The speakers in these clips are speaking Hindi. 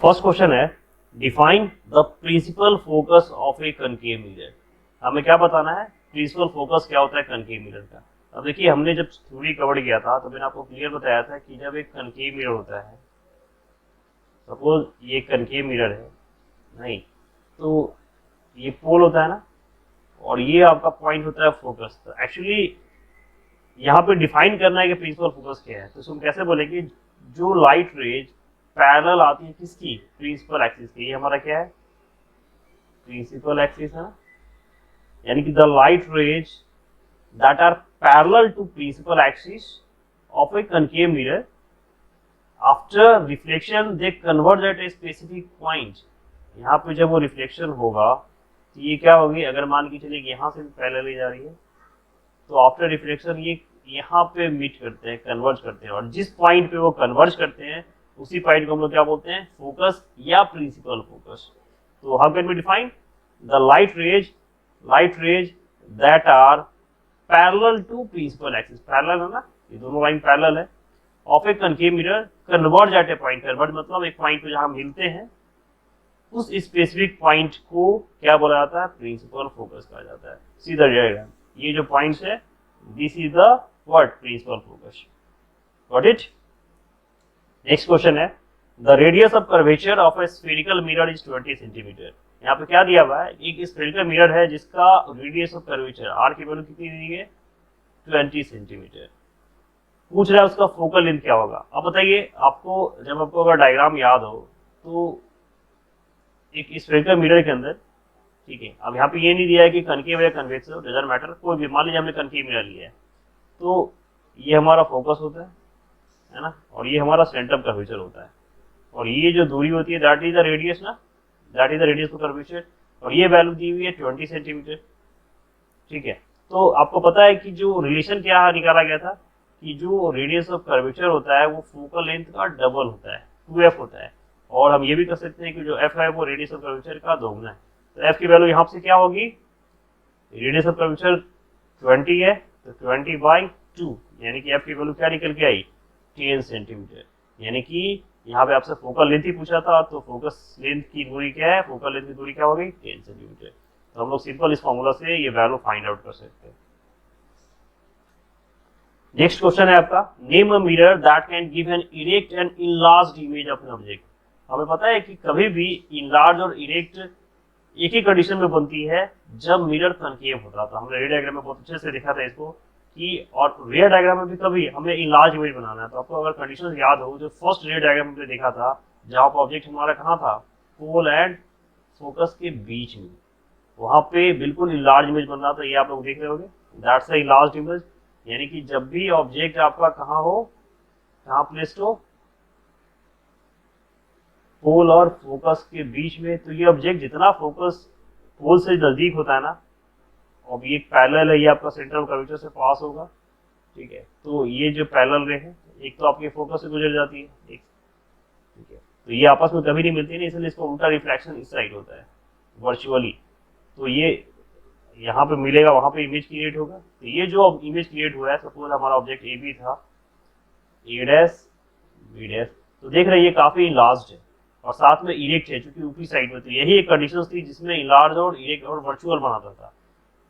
फर्स्ट क्वेश्चन है define the principal focus of a concave mirror. हमें क्या बताना है, प्रिंसिपल फोकस क्या होता है कनकेव मिरर का। अब देखिए हमने जब थ्योरी कवर किया था तो मैंने आपको क्लियर बताया था कि जब एक कनकेव मिरर होता है, सपोज ये कनकेव मिरर है नहीं, तो ये पोल होता है ना, और ये आपका पॉइंट होता है फोकस। तो एक्चुअली यहाँ पे डिफाइन करना है कि प्रिंसिपल फोकस क्या है, तो हम कैसे बोलेंगे, जो लाइट रेज पैरेलल आती है किसकी, प्रिंसिपल एक्सिस की। ये हमारा क्या है, प्रिंसिपल एक्सिस है ना, यानी कि the light rays that are parallel to principal axis of a concave mirror after reflection they converge at a specific point. यहाँ पे जब वो रिफ्लेक्शन होगा तो ये क्या होगी, अगर मान के चलिए यहाँ से पैरेलल जा रही है तो आफ्टर रिफ्लेक्शन ये यहाँ पे मीट करते हैं, कन्वर्ज करते हैं, और जिस पॉइंट पे वो कन्वर्ज करते हैं उसी पॉइंट को हम लोग क्या बोलते हैं, फोकस या प्रिंसिपल फोकस। तो how can we define the light rays that are parallel to principal axis, parallel है ना, ये दोनों लाइन पैरेलल है, of a concave mirror converge at a point. Converge मतलब एक पॉइंट पे जहां मिलते हैं उस स्पेसिफिक पॉइंट को क्या बोला जाता है, प्रिंसिपल फोकस कहा जाता है। सीधा डायग्राम, ये जो पॉइंट्स है this is the what, principal focus. Got it. Next question है the radius of curvature of a spherical mirror is 20 centimetre. यहाँ पे क्या दिया हुआ है, एक स्फेरिकल मिरर है जिसका रेडियस ऑफ कर्वेचर आर की वैल्यू कितनी दी है, 20 सेंटीमीटर। पूछ रहा है उसका फोकल लेंथ क्या होगा। अब बताइए आपको, जब आपको अगर डायग्राम याद हो तो एक स्फेरिकल मिरर के अंदर, ठीक है, अब यहाँ पे ये नहीं दिया है कि कनकेव या कन्वेक्स, डजंट मैटर, कोई भी, मान लीजिए हमने कनकेव मिरर लिया है तो ये हमारा फोकस होता है ना, और ये हमारा सेंटर ऑफ कर्वेचर होता है, और ये जो दूरी होती है दैट इज द रेडियस ना, that is the radius of curvature, और ये वैल्यू दी हुई है 20 सेंटीमीटर। ठीक है, तो आपको पता है कि जो रिलेशन क्या निकाला गया था कि जो रेडियस ऑफ कर्वेचर होता है वो फोकल लेंथ का डबल होता है, 2f होता है, और हम ये भी कर सकते हैं कि जो f है वो रेडियस ऑफ कर्वेचर का दोगुना है। तो f की वैल्यू यहाँ से क्या होगी, रेडियस ऑफ कर्वेचर 20 है तो 20/2, यानी कि f की वैल्यू क्या निकल के आई, 10 सेंटीमीटर। यानी कि यहाँ पे आपसे फोकल लेंथ ही पूछा था, तो फोकस लेंथ की दूरी क्या है, फोकल लेंथ की दूरी क्या होगी, 10 सेंटीमीटर। तो हम लोग सिंपल इस फॉर्मूला से ये वैल्यू फाइंड आउट कर सकते हैं। नेक्स्ट क्वेश्चन है आपका, name a mirror that can give an erect and enlarged image of an object. हमें पता है कि कभी भी इनलार्ज और इरेक्ट एक ही कंडीशन में बनती है जब मिरर कनकेव होता था। हमने रे डायग्राम में बहुत अच्छे से देखा था इसको कि, और रे डायग्राम में भी कभी हमें इनलार्ज इमेज बनाना है तो आपको अगर कंडीशन याद हो, जो फर्स्ट रे डायग्राम में देखा था जहाँ पर ऑब्जेक्ट हमारा कहाँ था, पोल एंड फोकस के बीच में, वहां पे बिल्कुल इनलार्ज इमेज बन रहा था, ये आप लोग देख रहे होंगे, दैट्स अ इनलार्ज इमेज। यानी कि जब भी ऑब्जेक्ट आपका कहाँ हो, कहाँ प्लेस्ड हो, पोल और फोकस के बीच में, तो ये ऑब्जेक्ट जितना फोकस पोल से नजदीक होता है ना, और ये पैरेलल है, ये आपका सेंटर ऑफ कर्वेचर से पास होगा। ठीक है, तो ये जो पैरेलल रे है, एक तो आपके फोकस से गुजर जाती है, एक, ठीक है, तो ये आपस में कभी नहीं मिलती नहीं, इसलिए इसको उल्टा रिफ्लेक्शन इस साइड होता है वर्चुअली। तो ये यहाँ पे मिलेगा, वहां पे इमेज क्रिएट होगा। तो ये जो इमेज क्रिएट हुआ है, सपोज हमारा ऑब्जेक्ट ए बी था, ए डैश बी डैश, तो देख रहे हैं ये काफी इनलार्ज्ड है और साथ में इरेक्ट है क्योंकि ऊपरी साइड में। तो यही एक कंडीशन थी जिसमें इनलार्ज और इरेक्ट और वर्चुअल बनाता था।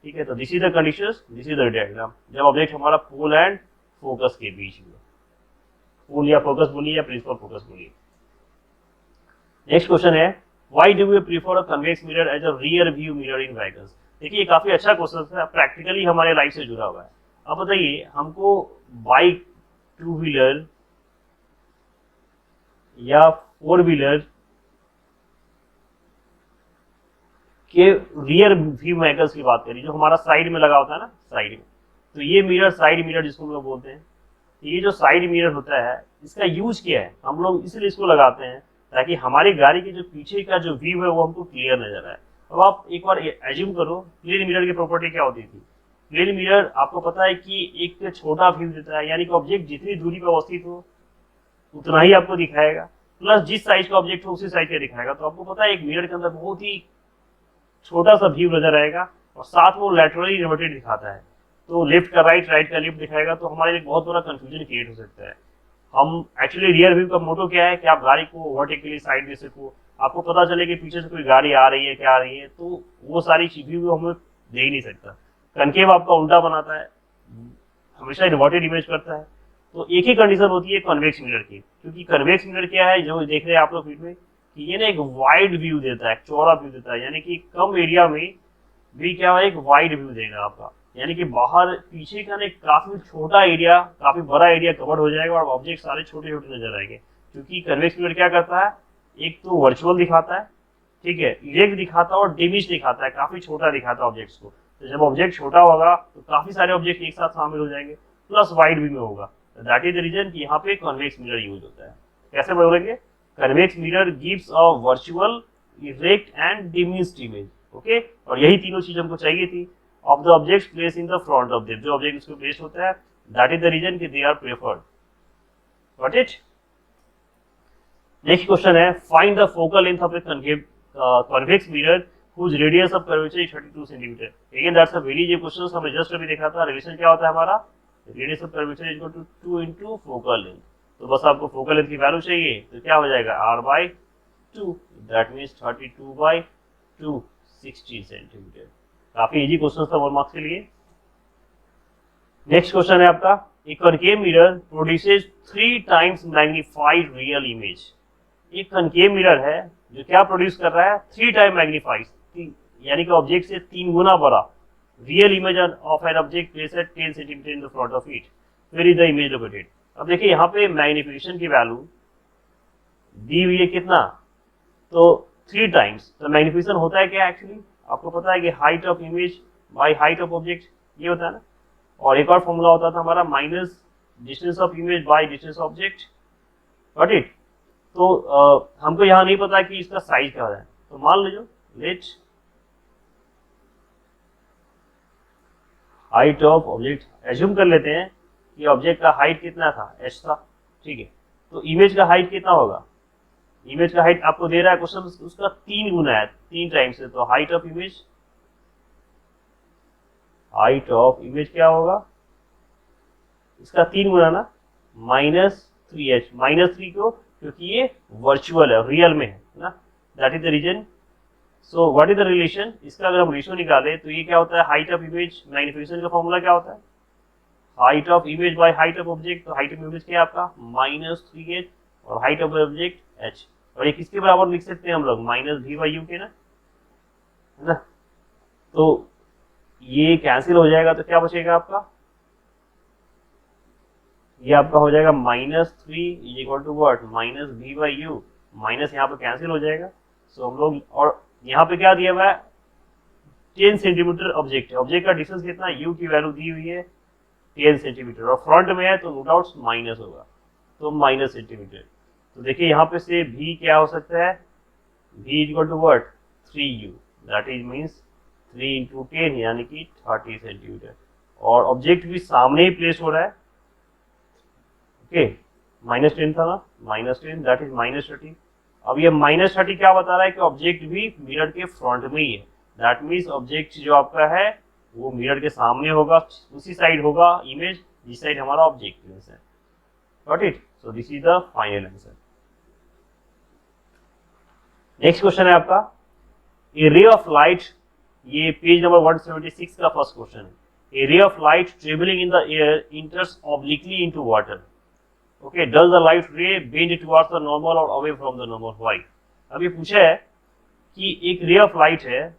ठीक है, तो this is the conditions, this is the diagram, जब ऑब्जेक्ट हमारा पोल एंड फोकस के बीच में, पोल या फोकस बोलिए या प्रिंसिपल फोकस बोलिए। नेक्स्ट क्वेश्चन है, why do we prefer a convex mirror as a rear view mirror in vehicles. देखिए ये काफी अच्छा क्वेश्चन है, प्रैक्टिकली हमारे लाइफ से जुड़ा हुआ है। अब बताइए हमको बाइक, टू व्हीलर या फोर व्हीलर के रियर व्यू व्हीकल्स की बात करें, जो हमारा साइड में लगा होता है ना, साइड में, तो ये मिरर साइड मिरर जिसको हम लोग बोलते हैं, ये जो साइड मिरर होता है इसका यूज क्या है, हम लोग इसलिए इसको लगाते हैं ताकि हमारी गाड़ी के जो पीछे का जो व्यू है वो हमको क्लियर नजर आए। अब आप एक बार एज्यूम करो, प्लेन मिरर की प्रॉपर्टी क्या होती थी, प्लेन मिरर आपको पता है कि एक छोटा व्यू देता है, यानी कि ऑब्जेक्ट जितनी दूरी पर अवस्थित हो उतना ही आपको दिखाएगा, प्लस जिस साइज का ऑब्जेक्ट हो उसी साइज का दिखाएगा। तो आपको पता है एक मिरर के अंदर बहुत ही छोटा सा व्यू नजर आएगा, और साथ में वो लैटरली रिवर्टेड दिखाता है, तो लेफ्ट का राइट, राइट का लेफ्ट दिखाएगा, तो हमारे लिए बहुत बड़ा कंफ्यूजन क्रिएट हो सकता है। हम एक्चुअली रियर व्यू का मोटो क्या है कि आप गाड़ी को वर्टिकली साइड दे सको, आपको पता चले कि पीछे से कोई गाड़ी आ रही है क्या आ रही है, तो वो सारी व्यू हमें दे ही नहीं सकता। कनकेव आपका उल्टा बनाता है, हमेशा इन्वर्टेड इमेज करता है। तो एक ही कंडीशन होती है कन्वेक्स मिरर की, क्योंकि कन्वेक्स मिरर क्या है जो देख रहे हैं आप लोग वीडियो में कि ये ना एक वाइड व्यू देता है, चौड़ा व्यू देता है, यानी कि कम एरिया में भी क्या है एक वाइड व्यू देगा आपका, यानी कि बाहर पीछे का ना काफी छोटा एरिया, काफी बड़ा एरिया कवर हो जाएगा और ऑब्जेक्ट सारे छोटे छोटे नजर आएंगे। क्योंकि कन्वेक्स मिरर क्या करता है, एक तो वर्चुअल दिखाता है, ठीक है, इरेक्ट दिखाता है और डिमिश दिखाता है, काफी छोटा दिखाता है ऑब्जेक्ट्स को। तो जब ऑब्जेक्ट छोटा होगा तो काफी सारे ऑब्जेक्ट एक साथ शामिल हो जाएंगे, प्लस वाइड व्यू में होगा। दैट इज द रीजन कि यहाँ पे कन्वेक्स मिरर यूज होता है। कैसे बोलेंगे, convex mirror gives a virtual, erect and diminished image. Okay, और यही तीनों चीज हमको चाहिए थी of the objects place in the front of them, जो ऑब्जेक्ट उसको प्लेस होता है, दैट इज द रीजन कि they are preferred. Got it. Next question है, find the focal length of a convex mirror whose radius of curvature is 32 cm। Again that's a very easy question, हमने जस्ट अभी देखा था। रिलेशन क्या होता है हमारा, radius of curvature is equal to 2 into focal length. तो बस आपको फोकल लेंथ की वैल्यू चाहिए, तो क्या हो जाएगा r/2, दैट मींस 32/2, 60 सेंटीमीटर। काफी इजी क्वेश्चन था 1 मार्क्स के लिए। नेक्स्ट क्वेश्चन है आपका, एक concave mirror produces 3 times magnified real image. एक कनकेव मिरर है जो क्या प्रोड्यूस कर रहा है, 3 टाइम मैग्नीफाइड, यानी कि ऑब्जेक्ट से 3 गुना बड़ा real image of an object placed at 10 centimetre in the front of it, where is the image located. अब देखिए यहाँ पे मैग्निफिकेशन की वैल्यू दी हुई है कितना, तो 3 टाइम्स। तो मैग्निफिकेशन होता है क्या एक्चुअली, आपको पता है कि height of image by height of object, ये होता है ना। और एक और फॉर्मूला होता था हमारा minus distance of image by distance of object. Got it. तो हमको यहाँ नहीं पता कि इसका साइज क्या है, तो मान लीजिए let height of object, assume कर लेते हैं कि ऑब्जेक्ट का हाइट कितना था, h था, ठीक है। तो इमेज का हाइट कितना होगा, इमेज का हाइट आपको दे रहा है क्वेश्चन, उसका 3 गुना है, 3 टाइम्स है। तो हाइट ऑफ इमेज क्या होगा, इसका 3 गुना ना, -3h, -3 क्यों, क्योंकि ये वर्चुअल है, रियल में है ना, that is the reason. So what is the relation, इसका अगर हम रेशियो निकालें तो ये क्या होता है, हाइट ऑफ इमेज मैग्निफिकेशन का फॉर्मूला क्या होता है, height of image by height of object. तो हाइट ऑफ इमेज क्या है आपका -3h और हाइट ऑफ ऑब्जेक्ट h, और ये किसके बराबर लिख सकते हैं हम लोग, -v/u के ना, है ना। तो ये कैंसिल हो जाएगा, तो क्या बचेगा आपका, ये आपका हो जाएगा -3 is equal to what, -v/u, minus यहाँ पे कैंसिल हो जाएगा। सो हम लोग, और यहाँ पे क्या दिया हुआ है, 10 सेंटीमीटर ऑब्जेक्ट है, ऑब्जेक्ट का डिस्टेंस कितना, u की वैल्यू दी हुई है 10 सेंटीमीटर, और फ्रंट में है तो नो डाउट माइनस होगा, तो -, सेंटीमीटर। तो देखिए यहाँ पे से v क्या हो सकता है, v is equal to what, 3u, that is means 3 × 10 यानी कि 30 सेंटीमीटर, और ऑब्जेक्ट भी सामने ही प्लेस हो रहा है। ओके, -10 था ना, -10 दैट इज -30। अब ये -30 क्या बता रहा है कि ऑब्जेक्ट भी मिरर के फ्रंट में ही है, दैट मीन्स ऑब्जेक्ट जो आपका है वो मिरर के सामने होगा, उसी साइड होगा इमेज जिस साइड हमारा ऑब्जेक्ट प्लेस है। Got it. So this is the final answer. Next question है आपका, ए रे ऑफ लाइट, ये पेज नंबर 176 का फर्स्ट क्वेश्चन है। A ray of light travelling in the air enters obliquely into water. Okay, does the light ray bend towards the normal और away from the normal, why. अब ये पूछा है कि एक रे ऑफ लाइट है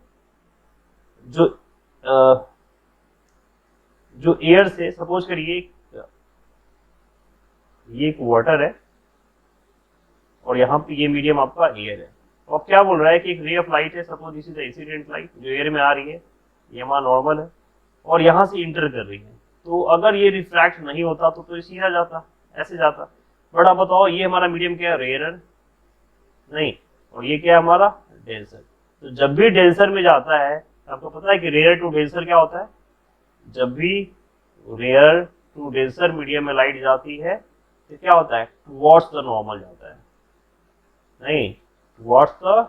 जो एयर से, सपोज करिए ये एक वाटर है और यहाँ पे ये मीडियम आपका एयर है। तो अब क्या बोल रहा है कि एक रे ऑफ लाइट है, suppose this is the incident light जो एयर में आ रही है, ये हमारा नॉर्मल है, और यहाँ से इंटर कर रही है। तो अगर ये रिफ्रैक्ट नहीं होता तो सीधा जाता, ऐसे जाता। बट आप बताओ ये हमारा मीडियम क्या है, रेयर नहीं, और ये क्या है हमारा डेंसर। तो जब भी डेंसर में जाता है, आपको पता है कि रेयर टू डेंसर क्या होता है, जब भी रेयर टू डेंसर मीडियम में लाइट जाती है तो क्या होता है, टुवर्ड्स द नॉर्मल जाता है, नहीं टुवर्ड्स द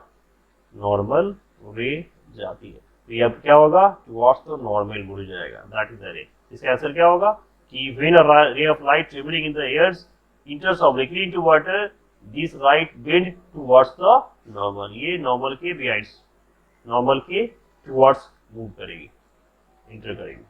नॉर्मल रे जाती है। तो ये अब क्या होगा, टुवर्ड्स द नॉर्मल मुड़ जाएगा, दैट इज द रे। इसका आंसर क्या होगा कि when a ray of light travelling in the airs enters obliquely into water, this light bend towards the normal, ये normal के behind, normal के towards move करेगी, enter करेगी।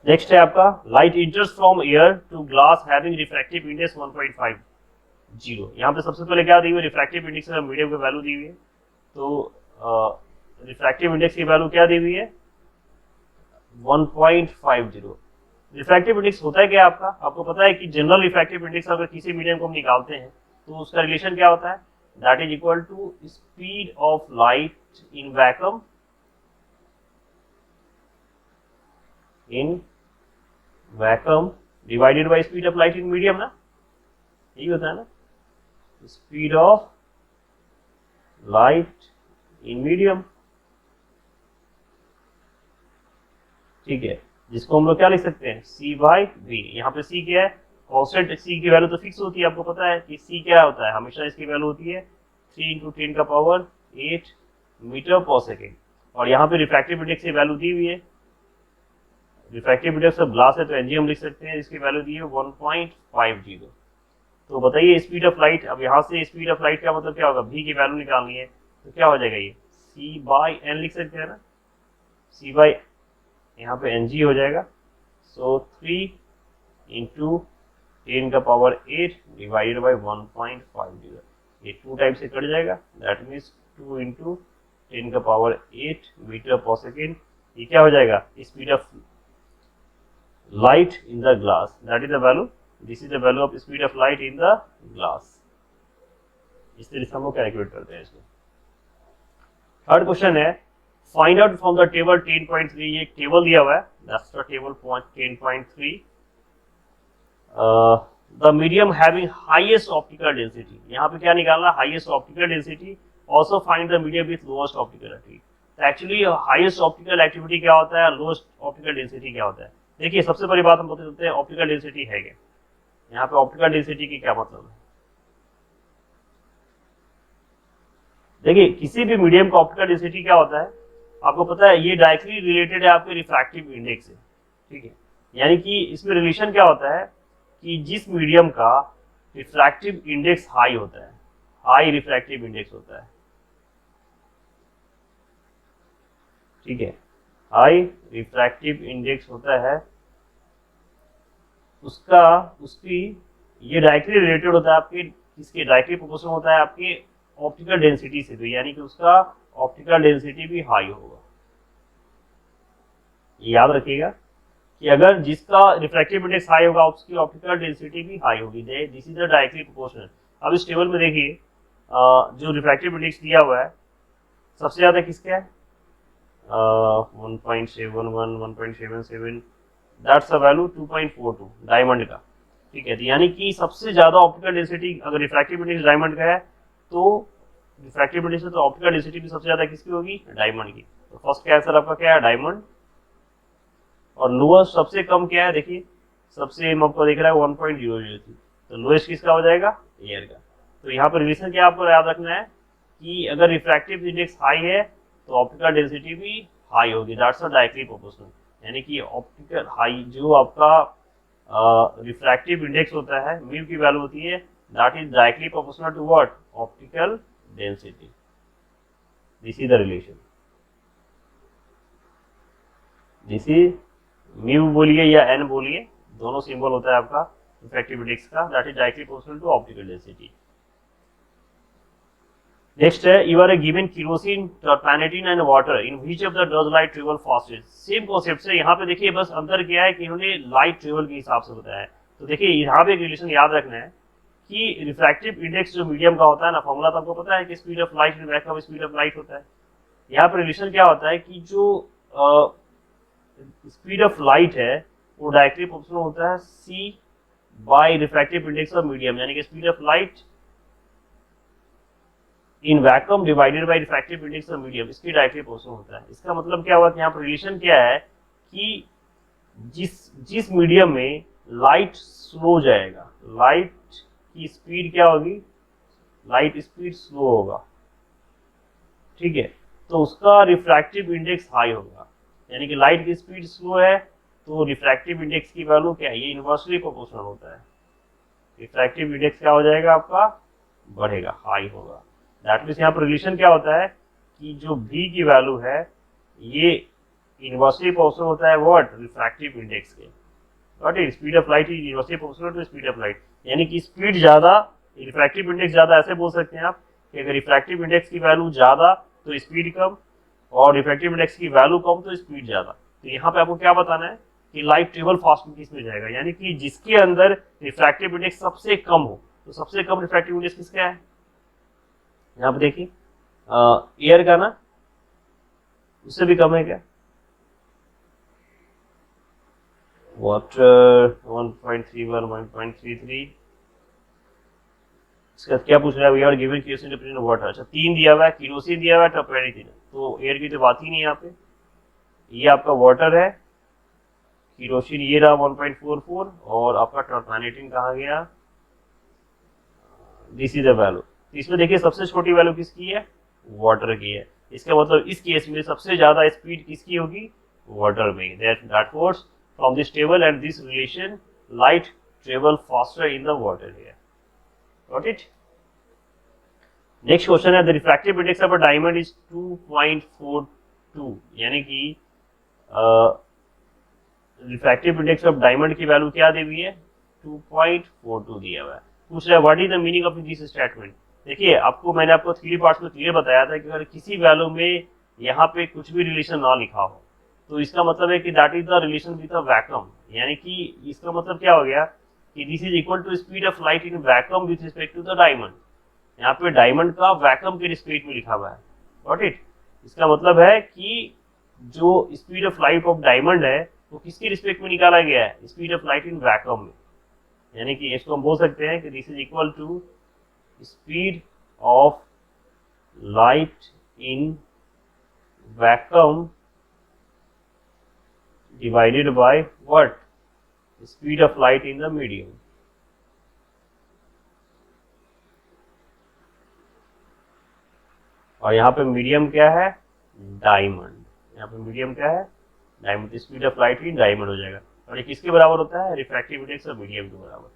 नेक्स्ट है आपका light enters from air to glass having refractive index 1.50। यहाँ पे सबसे पहले क्या दी हुई, रिफ्रैक्टिव इंडेक्स का मीडियम की वैल्यू दी हुई है। तो रिफ्रैक्टिव इंडेक्स की वैल्यू क्या दी हुई है, 1.50। रिफ्रैक्टिव इंडेक्स होता है क्या आपका, आपको पता है कि जनरल रिफ्रैक्टिव इंडेक्स अगर किसी मीडियम को हम निकालते हैं तो उसका रिलेशन क्या होता है, that is equal to speed of light in vacuum divided by speed of light in medium ना, यही होता है ना, speed of light in medium. ठीक है, जिसको हम लोग क्या लिख सकते हैं, c बाई वी। यहाँ पे c क्या है, कॉन्स्टेंट। c की वैल्यू तो फिक्स होती है, आपको पता है कि c क्या होता है, हमेशा इसकी वैल्यू होती है 3 × 10 का पावर 8 मीटर पर सेकेंड। और यहाँ पे रिफ्रैक्टिव इंडेक्स की वैल्यू दी हुई है, रिफ्रैक्टिव इंडेक्स ऑफ ग्लास है तो एनजी हम लिख सकते हैं, इसकी वैल्यू दी है 1.50। तो बताइए स्पीड ऑफ लाइट, अब यहाँ से स्पीड ऑफ लाइट का मतलब क्या होगा, v की वैल्यू निकालनी है तो क्या हो जाएगा, ये c बाई n लिख सकते हैं ना, c बाई यहाँ पे एनजी हो जाएगा। सो 3 × 10 का पावर 8 डिवाइडेड बाई 1.50, ये 2 टाइम से कट जाएगा, दैट मीन्स 2 × 10 का पावर 8 मीटर पर सेकेंड। ये क्या हो जाएगा, speed of light in the glass, that is the value, this is the value of speed of light in the glass. इस तरह से हम लोग कैलकुलेट करते हैं इसको। थर्ड क्वेश्चन है, find out from the table 10.3, ये टेबल दिया हुआ है, that's the table 10.3, the medium having highest optical density. यहाँ पे क्या निकालना, highest optical density, also find the medium with lowest optical activity. तो एक्चुअली हाईएस्ट ऑप्टिकल एक्टिविटी क्या होता है, लोएस्ट ऑप्टिकल डेंसिटी क्या होता है। देखिए सबसे बड़ी बात हम बता देते हैं, ऑप्टिकल डेंसिटी है क्या। यहाँ पे ऑप्टिकल डेंसिटी की क्या मतलब है, देखिए किसी भी मीडियम का ऑप्टिकल डेंसिटी क्या होता है, आपको पता है ये डायरेक्टली रिलेटेड है आपके रिफ्रैक्टिव इंडेक्स से। ठीक है, यानी कि इसमें रिलेशन क्या होता है कि जिस मीडियम का रिफ्रैक्टिव इंडेक्स हाई होता है, हाई रिफ्रैक्टिव इंडेक्स होता है, ठीक है, हाई रिफ्रैक्टिव इंडेक्स होता है, उसकी ये डायरेक्टली रिलेटेड होता है आपके, इसके डायरेक्टली प्रोपोर्शनल होता है आपके ऑप्टिकल डेंसिटी से, तो यानी कि उसका ऑप्टिकल डेंसिटी भी हाई होगा। याद रखिएगा कि अगर जिसका रिफ्रैक्टिव इंडेक्स हाई होगा उसकी ऑप्टिकल डेंसिटी भी हाई होगी, this is the directly proportional. अब इस टेबल में देखिए जो रिफ्रैक्टिव इंडेक्स दिया हुआ है सबसे ज्यादा किसका है, 1.71, 1.77, दैट्स अ वैल्यू 2.42 डायमंड का। ठीक है, तो यानी कि सबसे ज्यादा ऑप्टिकल डेंसिटी अगर रिफ्रैक्टिव इंडेक्स डायमंड का है तो रिफ्रैक्टिव इंडेक्स तो ऑप्टिकल डेंसिटी भी सबसे ज्यादा किसकी होगी, डायमंड की। तो फर्स्ट का आंसर आपका क्या है, डायमंड। और लोएस्ट सबसे कम क्या है, देखिए सबसे आपको दिख रहा है 1.003, तो लोएस्ट किसका हो जाएगा, एयर का। तो यहाँ पर रिलेशन क्या आपको याद रखना है कि अगर रिफ्रैक्टिव इंडेक्स हाई है तो ऑप्टिकल डेंसिटी भी हाई होगी, दैट्स डायरेक्टली प्रोपोर्शनल। यानी कि ऑप्टिकल हाई जो आपका रिफ्रैक्टिव इंडेक्स होता है, म्यू की वैल्यू होती है, that is directly proportional to what, optical density. This is the relation, this is mu बोलिए या एन बोलिए, दोनों सिंबल होता है आपका रिफ्रैक्टिव इंडेक्स का, that is directly proportional to optical density. Next है, you are given kerosene, turpentine and water, in which of the does light travel fastest. Same concept से यहाँ पे देखिए, बस अंतर क्या है कि इन्होंने लाइट ट्रेवल के हिसाब से बताया है। तो देखिए यहाँ पे एक रिलेशन याद रखना है कि रिफ्रैक्टिव इंडेक्स जो मीडियम का होता है ना, फॉर्मूला तो आपको पता है कि speed of light in vacuum speed of light होता है। यहाँ पे रिलेशन क्या होता है कि जो स्पीड ऑफ लाइट है वो डायरेक्टली प्रोपोर्शनल होता है c by refractive index of medium, यानी कि speed of light in vacuum divided by refractive index of medium, इसकी डायरेक्टली प्रोपोर्शनल होता है। इसका मतलब क्या हुआ कि यहाँ पर रिलेशन क्या है कि जिस मीडियम में लाइट स्लो जाएगा, लाइट की स्पीड क्या होगी, लाइट स्पीड स्लो होगा, ठीक है, तो उसका रिफ्रैक्टिव इंडेक्स हाई होगा। यानी कि लाइट की स्पीड स्लो है तो रिफ्रैक्टिव इंडेक्स की वैल्यू क्या है, ये इनवर्सली प्रोपोर्शनल होता है। रिफ्रैक्टिव इंडेक्स क्या हो जाएगा आपका, बढ़ेगा, हाई होगा। दैट मीन्स यहाँ पर रिलेशन क्या होता है कि जो v की वैल्यू है ये इनवर्सली प्रोपोर्शनल होता है व्हाट, रिफ्रैक्टिव इंडेक्स के। What is speed of light is inversely proportional to speed of light, यानी कि स्पीड ज्यादा रिफ्रैक्टिव इंडेक्स ज्यादा, ऐसे बोल सकते हैं आप कि अगर रिफ्रैक्टिव इंडेक्स की वैल्यू ज्यादा तो स्पीड कम, और रिफ्रैक्टिव इंडेक्स की वैल्यू कम तो स्पीड ज्यादा। तो यहाँ पे आपको क्या बताना है कि लाइट ट्रेवल फास्ट में किस में जाएगा, यानी कि जिसके अंदर रिफ्रैक्टिव इंडेक्स सबसे कम हो। तो सबसे कम रिफ्रैक्टिव इंडेक्स किसका है, यहाँ पे देखिए एयर का ना, उससे भी कम है क्या, वाटर 1.31 1.33। इसका क्या पूछ रहा है, we are given kerosene represent water. अच्छा 3 दिया हुआ है, केरोसिन दिया हुआ है, टर्पेनिथिन, तो एयर की तो बात ही नहीं है यहाँ पे। ये आपका वाटर है, केरोसिन ये रहा 1.44, और आपका टर्पेनिथिन कहाँ गया, दिस इज द वैल्यू। इसमें देखिए सबसे छोटी वैल्यू किसकी है, वाटर की है। इसका मतलब इस केस में सबसे ज्यादा स्पीड किसकी होगी, वाटर में। That force from this table and this relation light travel faster in the water here. Got it. Next question है, the refractive index of a diamond is 2.42, यानी कि रिफ्रैक्टिव इंडेक्स ऑफ डायमंड की वैल्यू क्या दी हुई है, 2.42 दिया हुआ है। पूछ रहा है what is the meaning of this statement. देखिए आपको मैंने आपको 3 पार्ट्स में क्लियर बताया था कि अगर किसी वैल्यू में यहाँ पे कुछ भी रिलेशन ना लिखा हो तो इसका मतलब है कि that is the relation with the vacuum, यानी कि इसका मतलब क्या हो गया कि this is equal to speed of light in vacuum with respect to the diamond. यहाँ पे डायमंड का वैक्यूम के रिस्पेक्ट में लिखा हुआ है। Got it. इसका मतलब है कि जो speed of light of diamond है वो किसके रिस्पेक्ट में निकाला गया है, speed of light in vacuum में। यानी कि इसको हम बोल सकते हैं कि this is equal to speed of light in vacuum divided by what, speed of light in the medium। और यहाँ पे मीडियम क्या है, डायमंड। यहाँ पे मीडियम क्या है, diamond. Speed of light in diamond हो जाएगा, और ये किसके बराबर होता है, रिफ्रैक्टिव इंडेक्स और मीडियम के बराबर।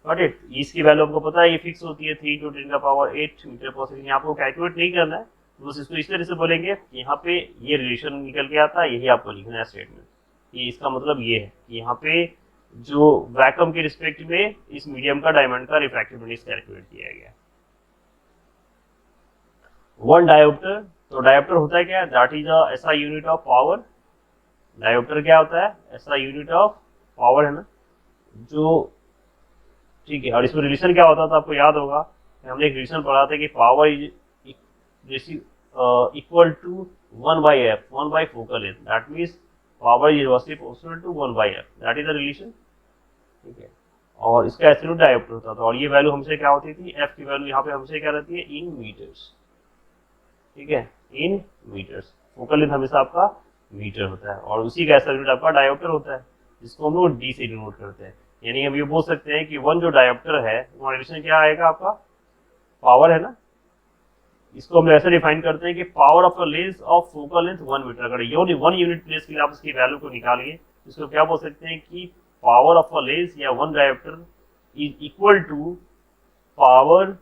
Got it. इसकी वैल्यू आपको पता है, ये फिक्स होती है 3 × 10⁸ मीटर पर सेकंड। यहाँ आपको कैलकुलेट नहीं करना है, बस इसको इस तरह से बोलेंगे, यहाँ पे ये रिलेशन निकल के आता है, यही आपको लिखना है स्टेटमेंट। ये इसका मतलब ये है कि यहाँ पे जो वैक्यूम के रिस्पेक्ट में इस मीडियम का डायमंड का रिफ्रैक्टिव इंडेक्स कैलकुलेट किया गया। वन डायोप्टर, तो डायोप्टर होता है क्या, that is a SI unit of power. Dioptre क्या होता है, एसआई यूनिट ऑफ पावर है ना, जो ठीक है। और इसमें रिलेशन क्या होता था आपको याद होगा, हमने एक रिलेशन पढ़ा था कि power is equal to 1/f, 1 by focal length. That means power is inversely proportional to 1/f, that is the relation. ठीक है। और इसका एब्सोल्यूट डायोप्टर होता था, और ये वैल्यू हमसे क्या होती थी, f की वैल्यू यहाँ पे हमसे क्या रहती है, इन मीटर्स। ठीक है, इन मीटर्स। फोकल लेंथ हमेशा आपका मीटर होता है, और उसी का एब्सोल्यूट आपका डायोप्टर होता है, जिसको हम लोग डी से डिनोट करते हैं। यानी हम ये बोल सकते हैं कि वन जो डायोप्टर है वो रिलेशन क्या आएगा आपका, पावर है ना। इसको हम ऐसे डिफाइन करते हैं कि power of a lens of focal length 1 metre. अगर ये 1 यूनिट प्लेस के लिए आप उसकी वैल्यू को निकालिए, इसको क्या बोल सकते हैं कि पावर ऑफ अ लेंस या 1 dioptre is equal to power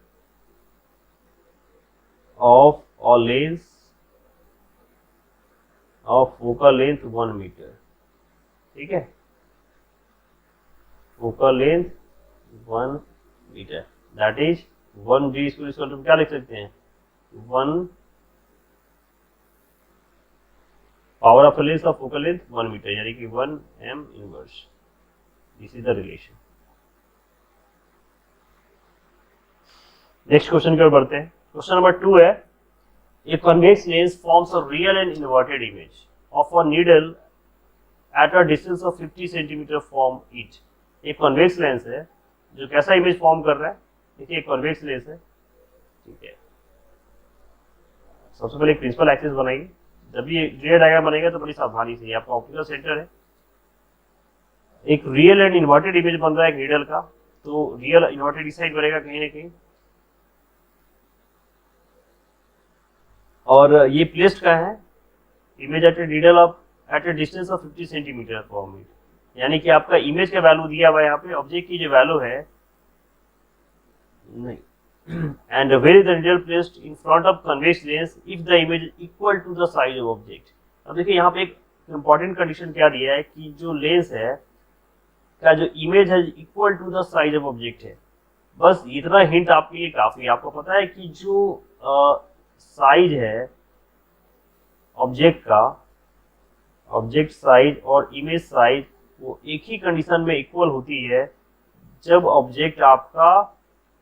of a lens of focal length 1 metre. ठीक है, focal length 1 metre, that is 1d square. क्या लिख सकते हैं, 1 power of lens of focal length 1 metre, यानी कि 1 m inverse. This is the relation. Next question की ओर बढ़ते हैं। क्वेश्चन नंबर 2 है, a convex lens forms a real and inverted image of a needle at a distance of 50 centimetre from it. एक कन्वेक्स लेंस है जो कैसा इमेज फॉर्म कर रहा है, देखिए एक कन्वेक्स लेंस है। ठीक है, सबसे पहले एक प्रिंसिपल एक्सिस बनाइए। जब भी रियल डायग्राम बनेगा तो बड़ी सावधानी से, आपका ऑप्टिकल सेंटर है, एक रियल एंड इन्वर्टेड इमेज बन रहा है एक नीडल का, तो रियल इन्वर्टेड इस साइड बनेगा कहीं ना कहीं, और ये प्लेस्ड का है image at a needle of at a distance of 50 centimetre from it. यानी कि आपका इमेज का वैल्यू दिया हुआ है यहाँ पे, ऑब्जेक्ट की जो वैल्यू है नहीं, and where is the needle placed in front of convex lens if the image is equal to the size of object। अब देखिए यहाँ पे एक इम्पॉर्टेंट कंडीशन क्या दिया है कि जो लेंस है का जो इमेज है equal to the size of object है। बस इतना हिंट आपके लिए काफी है। आपको पता है कि जो साइज है ऑब्जेक्ट का, ऑब्जेक्ट साइज और इमेज साइज वो एक ही कंडीशन में इक्वल होती है जब ऑब्जेक्ट आपका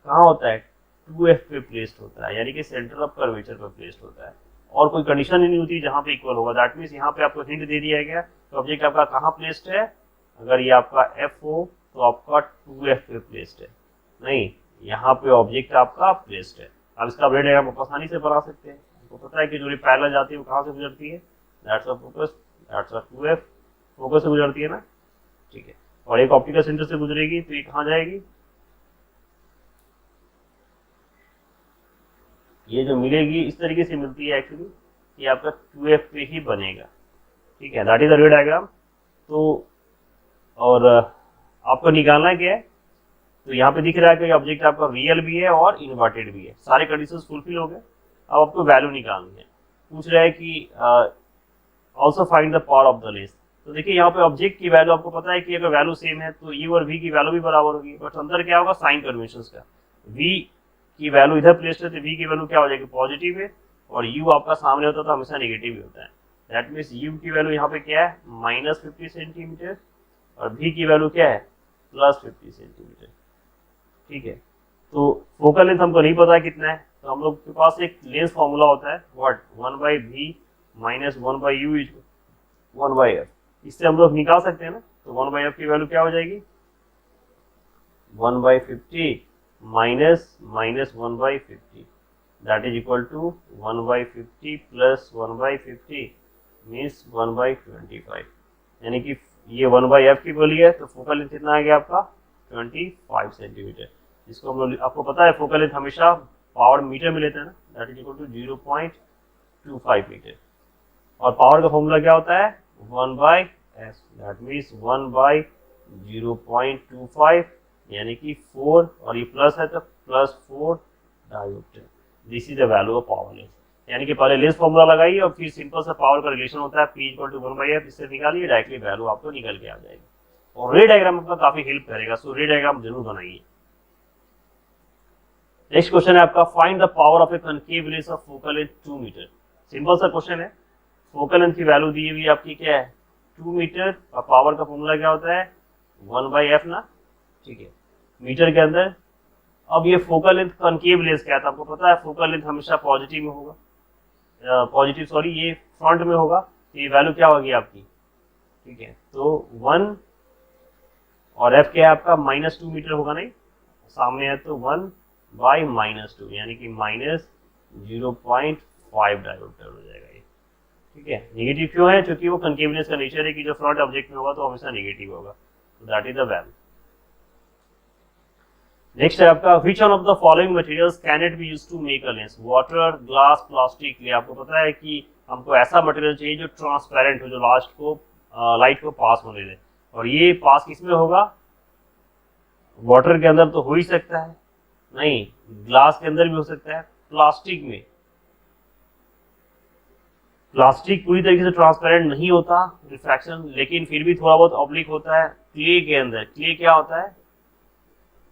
कहाँ होता है, 2f पे प्लेस्ड होता है, यानी कि सेंटर ऑफ कर्वेचर पे प्लेस्ड होता है, और कोई कंडीशन ही नहीं होती जहाँ पे इक्वल होगा। दैट मीन्स यहाँ पे आपको हिंट दे दिया गया तो ऑब्जेक्ट आपका कहाँ प्लेस्ड है, अगर ये आपका f हो तो आपका 2f पे प्लेस्ड है, नहीं यहाँ पे ऑब्जेक्ट आपका प्लेस्ड है। अब इसका ब्रेड डायग्राम आप आसानी से बना सकते हैं। आपको पता है कि जो रे पैरेलल जाती है वो कहाँ से गुजरती है, that's a focus, that's a 2f, focus से गुजरती है ना, ठीक है। और एक ऑप्टिकल सेंटर से गुजरेगी तो ये कहाँ जाएगी, ये जो मिलेगी इस तरीके से मिलती है एक्चुअली, ये आपका 2f पे ही बनेगा, ठीक है। दैट इज द रे डायग्राम। तो और आपको निकालना क्या है, तो यहाँ पे दिख रहा है कि ऑब्जेक्ट आपका रियल भी है और इन्वर्टेड भी है, सारे कंडीशंस फुलफिल हो गए। अब आपको वैल्यू निकालनी है। पूछ रहा है कि also find the power of the lens. तो देखिए यहाँ पे ऑब्जेक्ट की वैल्यू आपको पता है कि अगर वैल्यू सेम है तो यू और वी की वैल्यू भी बराबर होगी, बट अंदर क्या होगा, साइन कन्वेंशन का। वी की वैल्यू इधर प्लेस्ड है तो वी की वैल्यू क्या हो जाएगी, पॉजिटिव है, और यू आपका सामने होता है तो हमेशा नेगेटिव ही होता है। दैट मीन्स यू की वैल्यू यहाँ पे क्या है, -50 सेंटीमीटर, और वी की वैल्यू क्या है, +50 सेंटीमीटर, ठीक है। तो फोकल लेंथ हमको नहीं पता है कितना है, तो हम लोग के पास एक लेंस फॉर्मूला होता है, व्हाट, 1/v - 1/u = 1/f। इससे हम लोग निकाल सकते हैं ना। तो 1/f की वैल्यू क्या हो जाएगी, 1/50 - 1/50, that is equal to 1/50 + 1/50 means 1/25, यानी कि ये 1/f की वैल्यू है। तो फोकल लेंथ कितना आ गया आपका, 25 सेंटीमीटर। जिसको हम लोग, आपको पता है फोकल लेंथ हमेशा पावर मीटर में लेते हैं ना, that is equal to 0.25 metre. और पावर का फॉर्मूला क्या होता है, 1/s, दैट मीन्स 1/0.25, यानी कि 4, और ये प्लस है तो +4 dioptre. This is the value of power lens. यानी कि पहले लेंस फॉर्मूला लगाइए और फिर सिंपल सा पावर का रिलेशन होता है P = 1/f, इससे निकालिए, डायरेक्टली वैल्यू आपको निकल के आ जाएगी। और रे डायग्राम आपका काफी हेल्प करेगा, सो रे डायग्राम जरूर बनाइए। नेक्स्ट क्वेश्चन है आपका, find the power of a concave lens of focal length 2 metre. Simple सा क्वेश्चन है। फोकल लेंथ की वैल्यू दी हुई आपकी क्या है, 2 मीटर, और पावर का फॉर्मूला क्या होता है, 1/f ना, ठीक है, मीटर के अंदर। अब ये फोकल लेंथ कनकेव लेंस क्या था, आपको पता है फोकल लेंथ हमेशा पॉजिटिव में होगा, ये फ्रंट में होगा, तो ये वैल्यू क्या होगी आपकी, ठीक है। तो 1 और f क्या है आपका, -2 मीटर होगा, नहीं सामने है तो 1/-2, यानी कि -0.5 डायोप्टर हो जाएगा ये, ठीक है। नेगेटिव क्यों है, क्योंकि वो कनकेव लेंस का नेचर है कि जो फ्रंट ऑब्जेक्ट में होगा तो हमेशा नेगेटिव होगा। तो that is the value. Next है आपका, which one of the following materials can it be used to make a lens, water, glass, plastic. ये आपको पता है कि हमको ऐसा मटेरियल चाहिए जो ट्रांसपेरेंट हो, जो लाइट को पास होने दे। और ये पास किसमें होगा, वाटर के अंदर तो हो ही सकता है, नहीं ग्लास के अंदर भी हो सकता है, प्लास्टिक में। प्लास्टिक पूरी तरीके से ट्रांसपेरेंट नहीं होता, रिफ्रैक्शन, लेकिन फिर भी थोड़ा बहुत ऑब्लिक होता है। क्ले के अंदर, क्ले क्या होता है,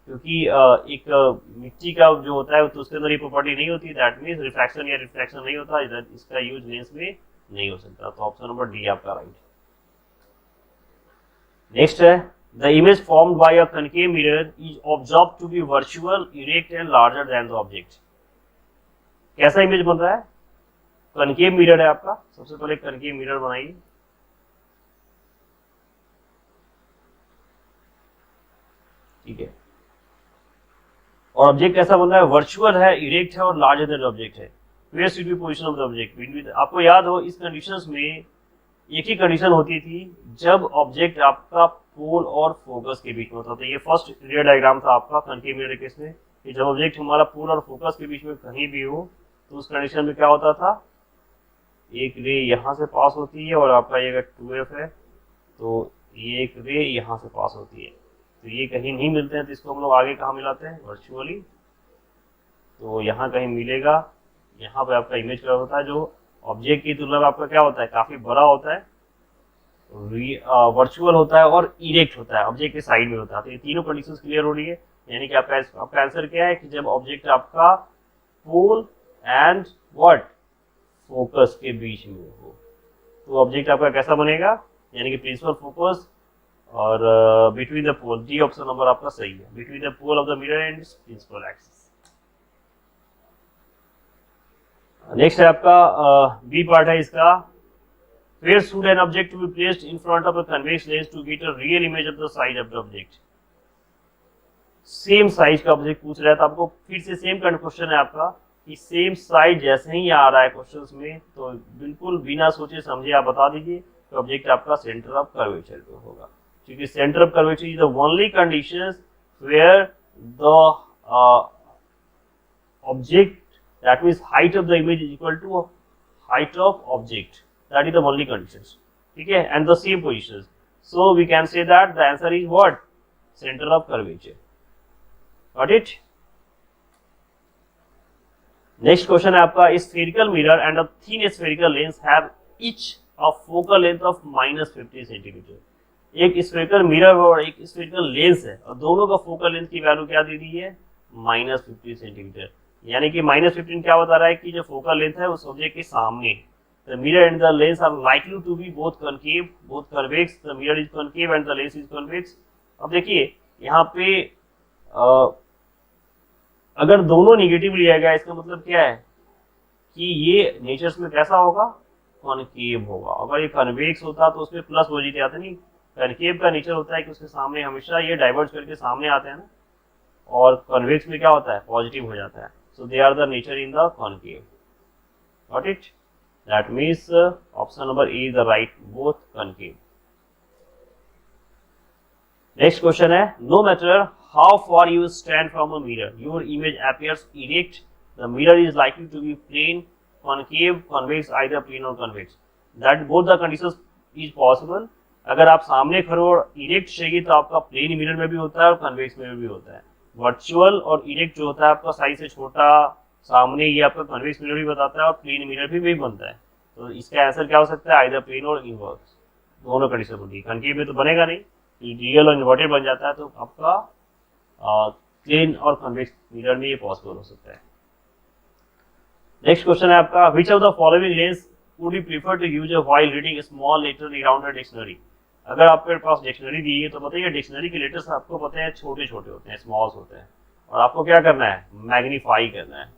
क्योंकि एक मिट्टी का जो होता है तो उसके अंदर ये प्रॉपर्टी नहीं होती, दैट मीन्स रिफ्रैक्शन या रिफ्लेक्शन नहीं होता, इधर इसका यूज लेंस में नहीं हो सकता। तो ऑप्शन नंबर डी आपका राइट। नेक्स्ट है, the image formed by a concave mirror is observed to be virtual, erect and larger than the object. कैसा इमेज बन रहा है, कनकेव मिरर है आपका। सबसे पहले कनकेव मिरर बनाइए, ठीक है। और ऑब्जेक्ट कैसा बन रहा है, वर्चुअल है, इरेक्ट है और लार्जर देन ऑब्जेक्ट है। Where should be position of the object. आपको याद हो इस कंडीशंस में एक ही कंडीशन होती थी जब ऑब्जेक्ट आपका पोल और फोकस के बीच में होता था। ये फर्स्ट रे डायग्राम था आपका कनकेव मिरर केस में, कि जब ऑब्जेक्ट हमारा पोल और फोकस के बीच में कहीं भी हो तो उस कंडीशन में क्या होता था, एक रे यहाँ से पास होती है, और आपका ये अगर 2f है तो ये एक रे यहाँ से पास होती है, तो ये कहीं नहीं मिलते हैं, तो इसको हम लोग आगे कहाँ मिलाते हैं, वर्चुअली तो यहाँ कहीं मिलेगा, यहाँ पे आपका इमेज क्या होता है, जो ऑब्जेक्ट की तुलना में आपका क्या होता है, काफी बड़ा होता है, वर्चुअल होता है और इरेक्ट होता है, ऑब्जेक्ट के साइड में होता है। तो ये तीनों कंडीशंस क्लियर हो रही है, यानी कि आपका आंसर क्या है कि जब ऑब्जेक्ट आपका पोल एंड व्हाट फोकस के बीच में हो तो ऑब्जेक्ट आपका कैसा बनेगा, यानी कि प्रिंसिपल फोकस और between the pole. D option number आपका सही है, between the pole of the mirror and principal axis. Next है आपका बी पार्ट है इसका, where should an object to be placed in front of a convex lens to get a real image of the size of the object। Same size का ऑब्जेक्ट पूछ रहा है, तो आपको फिर से सेम क्वेश्चन है आपका कि सेम साइज जैसे ही आ रहा है क्वेश्चंस में तो बिल्कुल बिना सोचे समझे आप बता दीजिए कि ऑब्जेक्ट आपका सेंटर ऑफ कर्वेचर पे होगा, क्योंकि centre of curvature is the only conditions where the object that means height of the image is equal to height of object, that is the only conditions, ठीक है, and the same positions, so we can say that the answer is what, center of curvature, got it। next question है आपका, spherical mirror and a thin spherical lens have each a focal length of -50 cm। एक spherical mirror और एक spherical lens है और दोनों का focal length की वैल्यू क्या दे दी है, -50 cm, यानी कि -15 क्या बता रहा है कि जो focal length है उस ऑब्जेक्ट के सामने, the mirror and the lens are likely to be both concave, both convex, the mirror is concave and the lens is convex। अब देखिए यहाँ पे अगर दोनों निगेटिव लिया गया इसका मतलब क्या है कि ये नेचर्स में कैसा होगा, कॉनकेव होगा। अगर ये कन्वेक्स होता तो उसमें प्लस पॉजिटिव आता, नहीं, कनकेव का नेचर होता है कि उसके सामने हमेशा ये डाइवर्ज करके सामने आते हैं ना, और कन्वेक्स में क्या होता है, पॉजिटिव हो जाता है। So they are the nature in the concave, got it. That means option number A is the right, both concave। Next question है, no matter how far you stand from a mirror, your image appears erect। The mirror is likely to be plane, concave, convex, either plane or convex। That both the conditions is possible। अगर आप सामने खड़े और erect चाहिए तो आपका प्लेन मिरर में भी होता है और कन्वेक्स में भी होता है। वर्चुअल और erect जो होता है आपका साइज से छोटा सामने, ये आपका कन्वेक्स मिरर भी बताता है और प्लेन मिरर भी बनता है। तो इसका आंसर क्या हो सकता है, आइदर प्लेन और इनवर्स, दोनों कंडीशन होती है। कनकेव में तो बनेगा नहीं, रियल और इन्वर्टेड बन जाता है, तो आपका प्लेन और कन्वेक्स मिरर में ये पॉसिबल हो सकता है। नेक्स्ट क्वेश्चन है आपका, which of the following lens would you prefer to use while reading small letter around a dictionary. अगर आपके पास डिक्शनरी दी है तो बताइए, डिक्शनरी के लेटर्स आपको पता है छोटे छोटे होते हैं, स्मॉल्स होते हैं, और आपको क्या करना है, मैग्नीफाई करना है।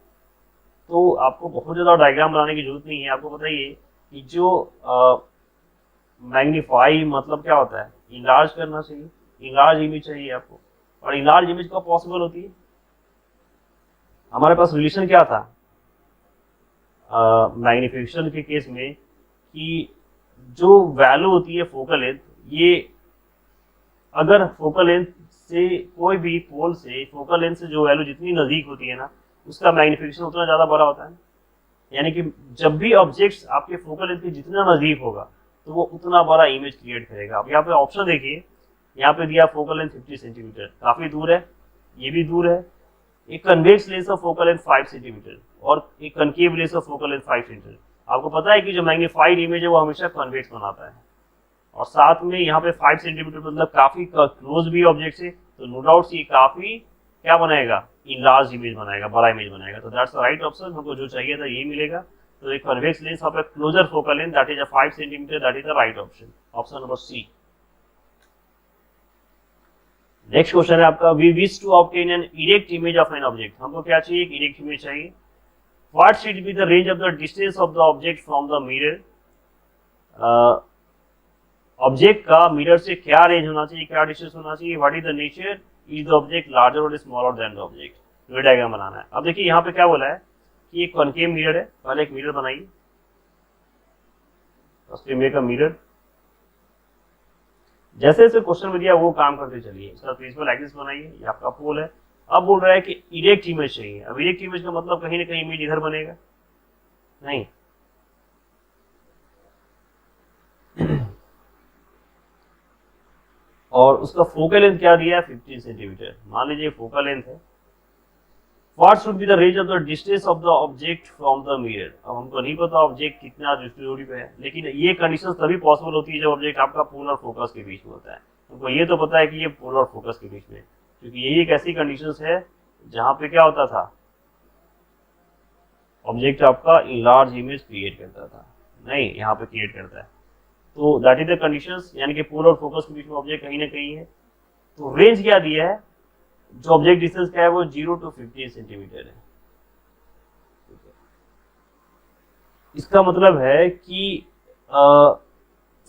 तो आपको बहुत ज़्यादा डायग्राम बनाने की जरूरत नहीं है। आपको बताइए कि जो मैग्नीफाई मतलब क्या होता है, इनलार्ज करना चाहिए, इनलार्ज इमेज चाहिए आपको, और इनलार्ज इमेज कब पॉसिबल होती है, हमारे पास रिलेशन क्या था मैग्निफिकेशन के केस में कि जो वैल्यू होती है फोकल लेंथ, ये अगर फोकल लेंथ से कोई भी पोल से फोकल लेंथ से जो वैल्यू जितनी नजदीक होती है ना, उसका मैग्निफिकेशन उतना ज्यादा बड़ा होता है। यानी कि जब भी ऑब्जेक्ट्स आपके फोकल लेंथ के जितना नजदीक होगा तो वो उतना बड़ा इमेज क्रिएट करेगा। अब यहाँ पे ऑप्शन देखिए, यहाँ पे दिया फोकल लेंथ 50 सेंटीमीटर, काफी दूर है, ये भी दूर है। एक convex lens of focal length 5 centimetre और एक concave lens of focal length 5 centimetre. आपको पता है कि जो मैग्नीफाइड इमेज है वो हमेशा कन्वेक्स बनाता है, और साथ में यहाँ पे 5 सेंटीमीटर मतलब काफी क्लोज भी ऑब्जेक्ट से, तो नो डाउट ये काफी क्या बनाएगा, इनलार्ज इमेज बनाएगा, बड़ा इमेज बनाएगा। तो दैट्स द राइट ऑप्शन, हमको जो चाहिए था ये मिलेगा। तो एक convex lens of a closer focal length that is a 5 centimetre, that is the right option, option number C. Next question है आपका, we wish to obtain an erect image of an object. हमको क्या चाहिए, एक इरेक्ट इमेज चाहिए। What should be the range of the distance of the object from the mirror. Object का मिरर से क्या रेंज होना चाहिए, क्या डिस्टेंस होना चाहिए। What is the nature, is the object larger और स्मॉलर देन द ऑब्जेक्ट। ये डायग्राम बनाना है। अब देखिए यहाँ पे क्या बोला है कि एक कॉनकेव मिरर है, पहले एक मिरर बनाइए, फर्स्ट मेक अ मिरर। जैसे जैसे क्वेश्चन में दिया वो काम करते चलिए। इसका प्रिंसिपल एक्सिस बनाइए, ये आपका पोल है। अब बोल रहा है कि इरेक्ट इमेज चाहिए। अब इरेक्ट इमेज का मतलब कहीं ना कहीं इमेज इधर बनेगा, नहीं, और उसका फोकल लेंथ क्या दिया है, 15 सेंटीमीटर। मान लीजिए फोकल लेंथ है what should be the range of the distance of the object from the mirror. अब हमको नहीं पता ऑब्जेक्ट कितना दूरी पे है, लेकिन ये कंडीशन तभी पॉसिबल होती है जब ऑब्जेक्ट आपका पोलर फोकस के बीच में होता है। हमको ये तो पता है कि ये पोलर फोकस के बीच में, क्योंकि यही एक ऐसी कंडीशन है जहां पे क्या होता था, ऑब्जेक्ट आपका लार्ज इमेज क्रिएट करता था, नहीं यहाँ पे क्रिएट करता है। तो दैट इज द कंडीशंस, यानी कि पोलर फोकस के बीच में ऑब्जेक्ट कहीं ना कहीं है। तो रेंज क्या दिया है, जो ऑब्जेक्ट डिस्टेंस क्या है वो 0 to 15 सेंटीमीटर है। इसका मतलब है कि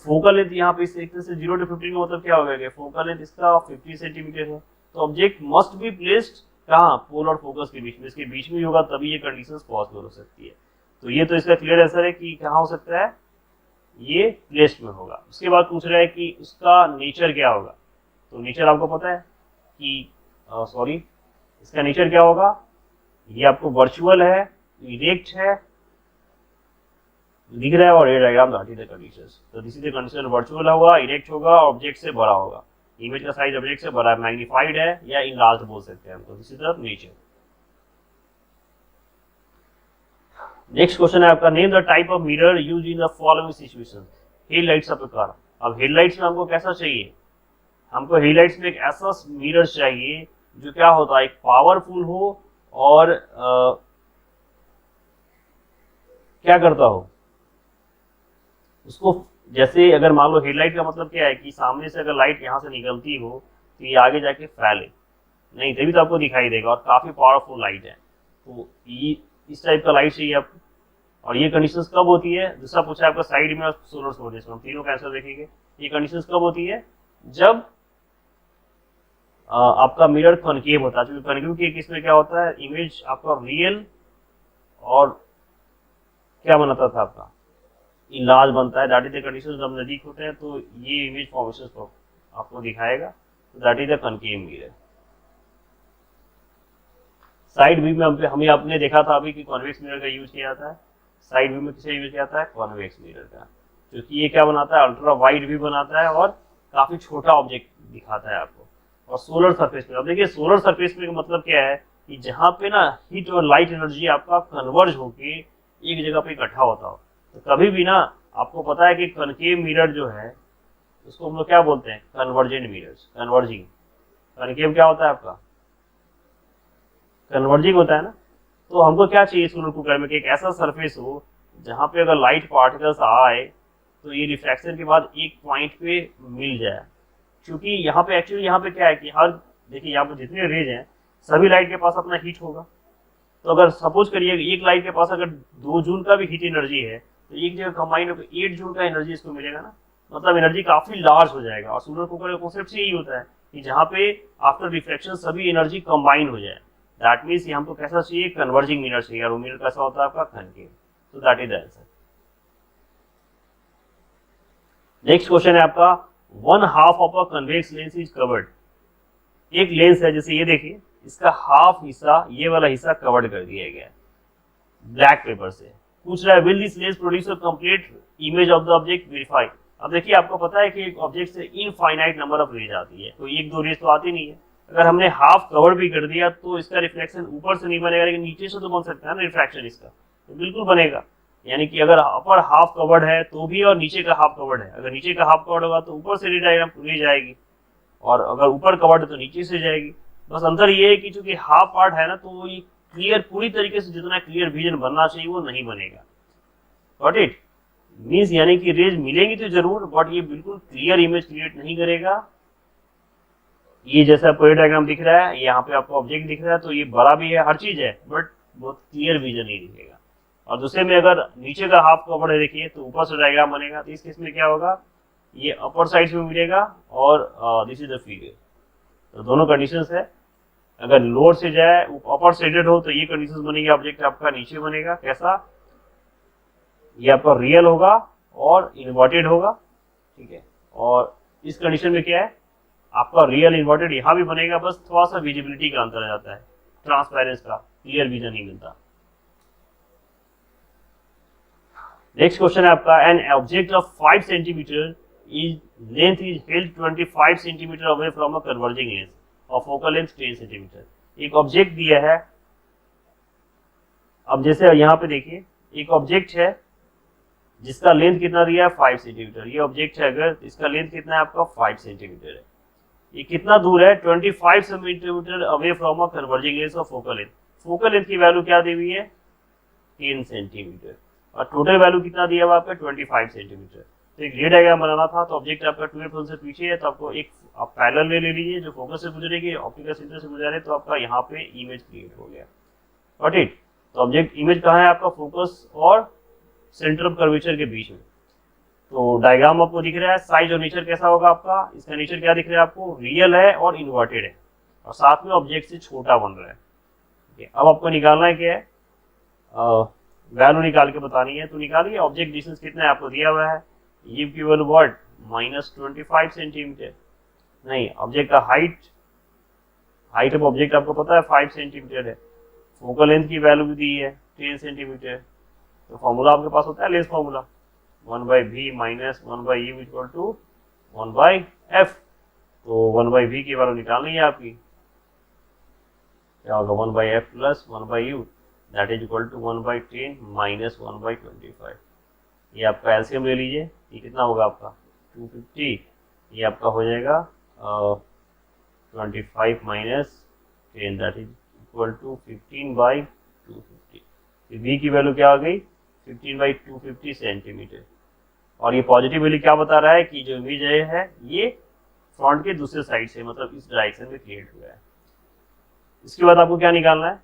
फोकल लेंथ यहाँ पे इस एक तरह से 0 to 15 का मतलब क्या हो गया, फोकल लेंथ इसका 50 सेंटीमीटर है। तो ऑब्जेक्ट मस्ट बी प्लेस्ड कहाँ, पोलर फोकस के बीच में, इसके बीच में होगा तभी ये कंडीशंस पॉसिबल हो सकती है। तो ये तो इसका क्लियर आंसर है कि कहाँ हो सकता है, ये प्लेस्ड में होगा। उसके बाद पूछ रहा है कि उसका नेचर क्या होगा। तो नेचर आपको पता है कि इसका नेचर क्या होगा, ये आपको वर्चुअल है, इरेक्ट है, दिख रहा है, और ये diagram that is the conditions. तो this is the condition, virtual होगा, इरेक्ट होगा, ऑब्जेक्ट से बड़ा होगा, इमेज का साइज ऑब्जेक्ट से बड़ा है, मैग्नीफाइड है या इनलार्ज्ड बोल सकते हैं हमको। This is the nature. Next question है आपका, name the type of mirror used in the following situation. Headlights of a car. अब हेडलाइट्स में हमको कैसा चाहिए, हमको हेडलाइट्स में एक ऐसा मिरर चाहिए जो क्या होता है, एक पावरफुल हो और क्या करता हो उसको, जैसे अगर मान लो हेडलाइट का मतलब क्या है कि सामने से अगर लाइट यहाँ से निकलती हो तो ये आगे जाके फैले नहीं, तभी तो आपको दिखाई देगा, और काफी पावरफुल लाइट है। तो ये इस टाइप का लाइट चाहिए आपको। और ये कंडीशंस कब होती है, दूसरा पूछा आपका साइड में और सोलर सोर्स, हम तीनों का आंसर देखेंगे। ये कंडीशंस कब होती है, जब आपका मिरर कॉन्केव होता है। क्योंकि कॉन्केव के केस में क्या होता है, इमेज आपका रियल और क्या बनाता था आपका इनलार्ज बनता है। दैट इज द कंडीशन, जब नजदीक होते हैं तो ये इमेज फॉर्मेशन को आपको दिखाएगा। That is the concave mirror. Side view में हमें आपने देखा था अभी कि कॉन्वेक्स मिरर का यूज किया जाता है। साइड व्यू में किसे यूज किया जाता है, कॉन्वेक्स मिरर का, क्योंकि ये क्या बनाता है, अल्ट्रा वाइड व्यू बनाता है और काफी छोटा ऑब्जेक्ट दिखाता है आपको। और सोलर सरफेस में, अब देखिए सोलर सरफेस में का मतलब क्या है कि जहाँ पे ना हीट और लाइट एनर्जी आपका कन्वर्ज होके एक जगह पे इकट्ठा होता हो। तो कभी भी ना आपको पता है कि कनकेव मिरर जो है उसको हम लोग क्या बोलते हैं, कन्वर्जेंट मिरर्स, कन्वर्जिंग। कनकेव क्या होता है आपका, कन्वर्जिंग होता है ना। तो हमको क्या चाहिए सोलर कुकर में कि एक ऐसा सरफेस हो जहाँ पे अगर लाइट पार्टिकल्स आए तो ये रिफ्रैक्शन के बाद एक पॉइंट पे मिल जाए। क्योंकि यहाँ पे एक्चुअली यहाँ पे क्या है कि हर, देखिए यहाँ पे जितने रेज हैं सभी लाइट के पास अपना हीट होगा। तो अगर सपोज करिए एक लाइट के पास अगर 2 जूल का भी हीट एनर्जी है तो एक जगह कंबाइन होकर 8 जूल का एनर्जी इसको मिलेगा ना, मतलब एनर्जी काफी लार्ज हो जाएगा। और सोलर कुकर का कॉन्सेप्ट यही होता है कि जहाँ पे आफ्टर रिफ्लेक्शन सभी एनर्जी कंबाइन हो जाए। दैट मीन्स ये हमको कैसा चाहिए, कन्वर्जिंग मिरर चाहिए, और वो मिरर कैसा होता है आपका कनकेव। तो that is the answer. Next question है आपका, 1/2 of a convex lens is covered. एक लेंस है, जैसे ये देखिए, इसका हाफ हिस्सा, ये वाला हिस्सा कवर्ड कर दिया गया है ब्लैक पेपर से। पूछ रहा है, will this lens produce a complete image of the object, verify. अब देखिए आपको पता है कि एक ऑब्जेक्ट से इनफाइनाइट नंबर ऑफ रेज आती है, तो 1-2 रेज तो आती नहीं है। अगर हमने हाफ कवर भी कर दिया तो इसका रिफ्लेक्शन ऊपर से नहीं बनेगा, लेकिन नीचे से तो बन सकता है ना रिफ्रैक्शन इसका, तो बिल्कुल बनेगा। यानी कि अगर अपर हाफ कवर्ड है तो भी, और नीचे का हाफ कवर्ड है, अगर नीचे का हाफ कवर्ड होगा तो ऊपर से रे जाएगी, और अगर ऊपर कवर्ड है तो नीचे से जाएगी। बस अंतर ये है कि चूंकि हाफ पार्ट है ना, तो ये क्लियर, पूरी तरीके से जितना क्लियर विजन बनना चाहिए वो नहीं बनेगा। गॉट इट मींस, यानी कि रेज मिलेंगी तो जरूर, बट ये बिल्कुल क्लियर इमेज क्रिएट नहीं करेगा। ये जैसा आपको ये डायग्राम दिख रहा है, यहाँ पे आपको ऑब्जेक्ट दिख रहा है, तो ये बड़ा भी है, हर चीज है, बट बहुत क्लियर विजन नहीं दिखेगा। और दूसरे में अगर नीचे का हाफ कवर है देखिए, तो ऊपर से डायग्राम बनेगा। तो इस केस में क्या होगा, ये अपर साइड में मिलेगा, और दिस इज द फिगर। तो दोनों कंडीशंस है। अगर लोअर से जाए, अपर साइडेड हो, तो ये कंडीशंस बनेगी, ऑब्जेक्ट आपका नीचे बनेगा। कैसा, ये आपका रियल होगा और इन्वर्टेड होगा, ठीक है। और इस कंडीशन में क्या है, आपका रियल इन्वर्टेड यहाँ भी बनेगा, बस थोड़ा सा विजिबिलिटी का अंतर आ जाता है, ट्रांसपेरेंस का, क्लियर विजन नहीं मिलता। नेक्स्ट क्वेश्चन है आपका, an object of 5 centimetre is length is held 25 centimetre away from a converging lens और फोकल लेंथ 10 सेंटीमीटर। एक ऑब्जेक्ट दिया है अब जैसे यहाँ पे देखिए एक ऑब्जेक्ट है जिसका लेंथ कितना दिया है 5 सेंटीमीटर, ये ऑब्जेक्ट है अगर इसका लेंथ कितना है आपका 5 सेंटीमीटर है, ये कितना दूर है 25 centimetre away from a converging lens of focal length. Focal length की वैल्यू क्या दी हुई है 10 सेंटीमीटर और टोटल वैल्यू कितना दिया हुआ आपका 25 सेंटीमीटर। तो एक रे डायग्राम बनाना था, तो ऑब्जेक्ट आपका 2f से पीछे है, तो आपको एक आप पैरेलल ले लीजिए जो फोकस से गुजरेगी, ऑप्टिकल सेंटर से गुजरे, तो आपका यहाँ पे इमेज क्रिएट हो गया। Got it. तो ऑब्जेक्ट इमेज कहाँ है आपका फोकस और सेंटर ऑफ कर्वेचर के बीच में। तो डायग्राम आपको दिख रहा है, साइज और नेचर कैसा होगा आपका, इसका नेचर क्या दिख रहा है आपको, रियल है और इन्वर्टेड है और साथ में ऑब्जेक्ट से छोटा बन रहा है। अब आपको निकालना है क्या है, वैल्यू निकाल के बतानी है, तो निकालिए। ऑब्जेक्ट डिस्टेंस कितना है आपको दिया हुआ है, ये की वैल्यू व्हाट -25 सेंटीमीटर, नहीं ऑब्जेक्ट का हाइट ऑफ ऑब्जेक्ट आपको पता है 5 सेंटीमीटर है, फोकल लेंथ की वैल्यू भी दी है 10 सेंटीमीटर। तो फॉर्मूला आपके पास होता है lens formula 1/v - 1/u = 1/f। तो 1/v की वैल्यू निकालनी है आपकी, क्या होगा 1/f + 1/u that is equal to 1/10 - 1/25। ये आपका एलसीएम ले लीजिए, ये कितना होगा आपका 250, ये आपका हो जाएगा 25 - 10 that is equal to 15/250। v की वैल्यू क्या आ गई 15/250 सेंटीमीटर। और ये पॉजिटिव वैल्यू क्या बता रहा है कि जो इमेज है ये फ्रंट के दूसरे साइड से मतलब इस डायरेक्शन में क्रिएट हुआ है। इसके बाद आपको क्या निकालना है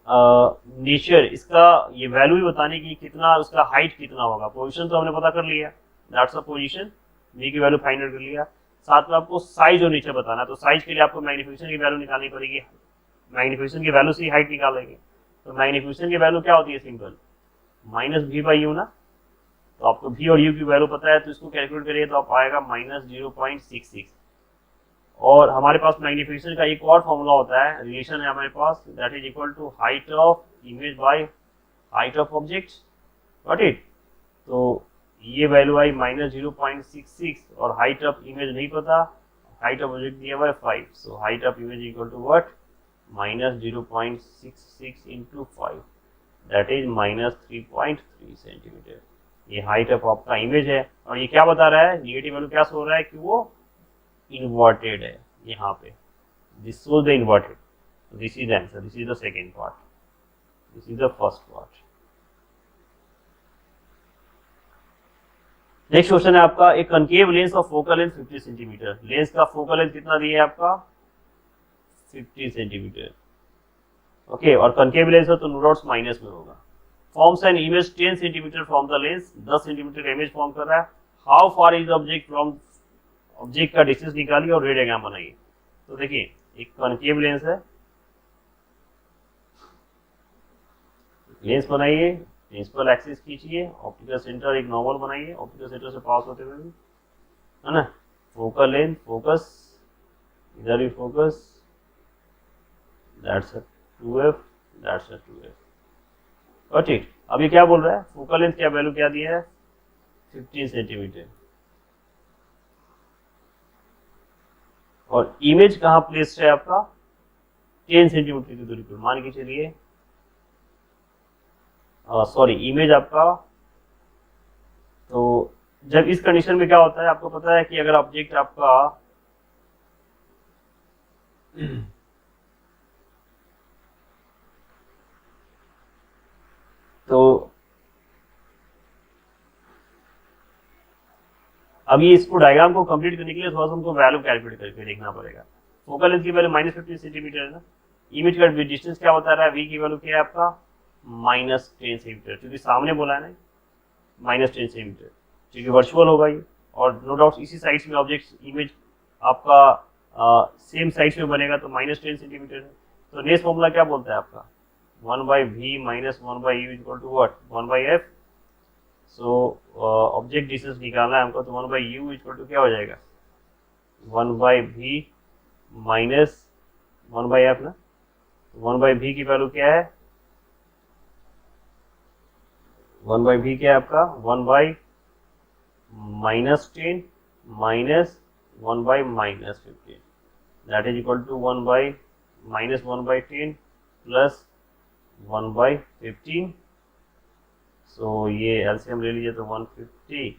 नेचर, इसका ये वैल्यू भी बताने की कितना उसका हाइट कितना होगा। पोजीशन तो हमने पता कर लिया, दैट्स अ पोजीशन, v की वैल्यू फाइंड आउट कर लिया। साथ में आपको साइज और नेचर बताना है, तो साइज के लिए आपको मैग्नीफिकेशन की वैल्यू निकालनी पड़ेगी, मैग्नीफिकेशन की वैल्यू से हाइट निकालेंगे। तो मैग्नीफिकेशन की वैल्यू क्या होती है सिंपल -v/u ना, तो आपको v और u की वैल्यू पता है, तो इसको कैलकुलेट करिए तो आप आएगा -0.66। और हमारे पास मैग्नीफिकेशन का एक और फॉर्मूला होता है, रिलेशन है हमारे पास, that is equal to height of image by height of object. Got it. तो ये वैल्यू आई -0.66 और हाइट ऑफ इमेज नहीं पता, हाइट ऑफ ऑब्जेक्ट दिया हुआ है 5, so height of image equal to what -0.66 × 5 that is -3.3 centimetre. ये हाइट ऑफ आपका इमेज है और ये क्या बता रहा है, निगेटिव वैल्यू क्या शो रहा है कि वो इन्वर्टेड है यहाँ पे, this shows the inverted. This is answer, this is the second part, this is the first part. Next question है आपका, एक concave lens of focal length 50 centimetre, lens का फोकल लेंथ कितना दिया है आपका 50 सेंटीमीटर। ओके, और कनकेव लेंस है तो नो डाउट्स माइनस में होगा। Forms an image 10 centimetre from the lens, 10 centimetre का इमेज फॉर्म कर रहा है। How far is object from, object का डिस्टेंस निकालिए और रे डायग्राम बनाइए। तो देखिए एक कनकेव लेंस है, लेंस बनाइए, प्रिंसिपल एक्सिस खींचिए, ऑप्टिकल सेंटर एक नॉर्मल बनाइए, ऑप्टिकल सेंटर से पास होते हुए भी, है ना, फोकल लेंथ फोकस, इधर भी focus, that's a 2f, that's a 2f। ठीक, अब ये क्या बोल रहा है, फोकल लेंथ क्या वैल्यू क्या दिया है 15 सेंटीमीटर, और इमेज कहाँ प्लेस्ड है आपका 10 सेंटीमीटर की दूरी पर, मान के चलिए सॉरी इमेज आपका। तो जब इस कंडीशन में क्या होता है आपको पता है कि अगर ऑब्जेक्ट आपका तो अभी इसको डायग्राम को कंप्लीट करने के लिए थोड़ा सा हमको वैल्यू कैलकुलेट करके देखना पड़ेगा। फोकल लेंथ की वैल्यू -15 सेंटीमीटर है ना, इमेज का डिस्टेंस क्या बता रहा है, v की वैल्यू क्या है आपका -10 सेंटीमीटर, क्योंकि सामने बोला है ना -10 सेंटीमीटर, क्योंकि वर्चुअल होगा ये, और नो डाउट इसी साइड्स में ऑब्जेक्ट इमेज आपका सेम साइड्स में बनेगा, तो -10 सेंटीमीटर है। तो नेक्स्ट फॉर्मूला क्या बोलता है आपका 1/v - 1/u = what 1/f। So object distance निकालना है हमको, तो 1/u = क्या हो जाएगा 1/v - 1/f ना, 1/v की वैल्यू क्या है 1/v क्या है आपका 1/10 - 1/-15 that is equal to 1/-1/10 plus 1/15। So ये एलसीएम ले लीजिए तो 150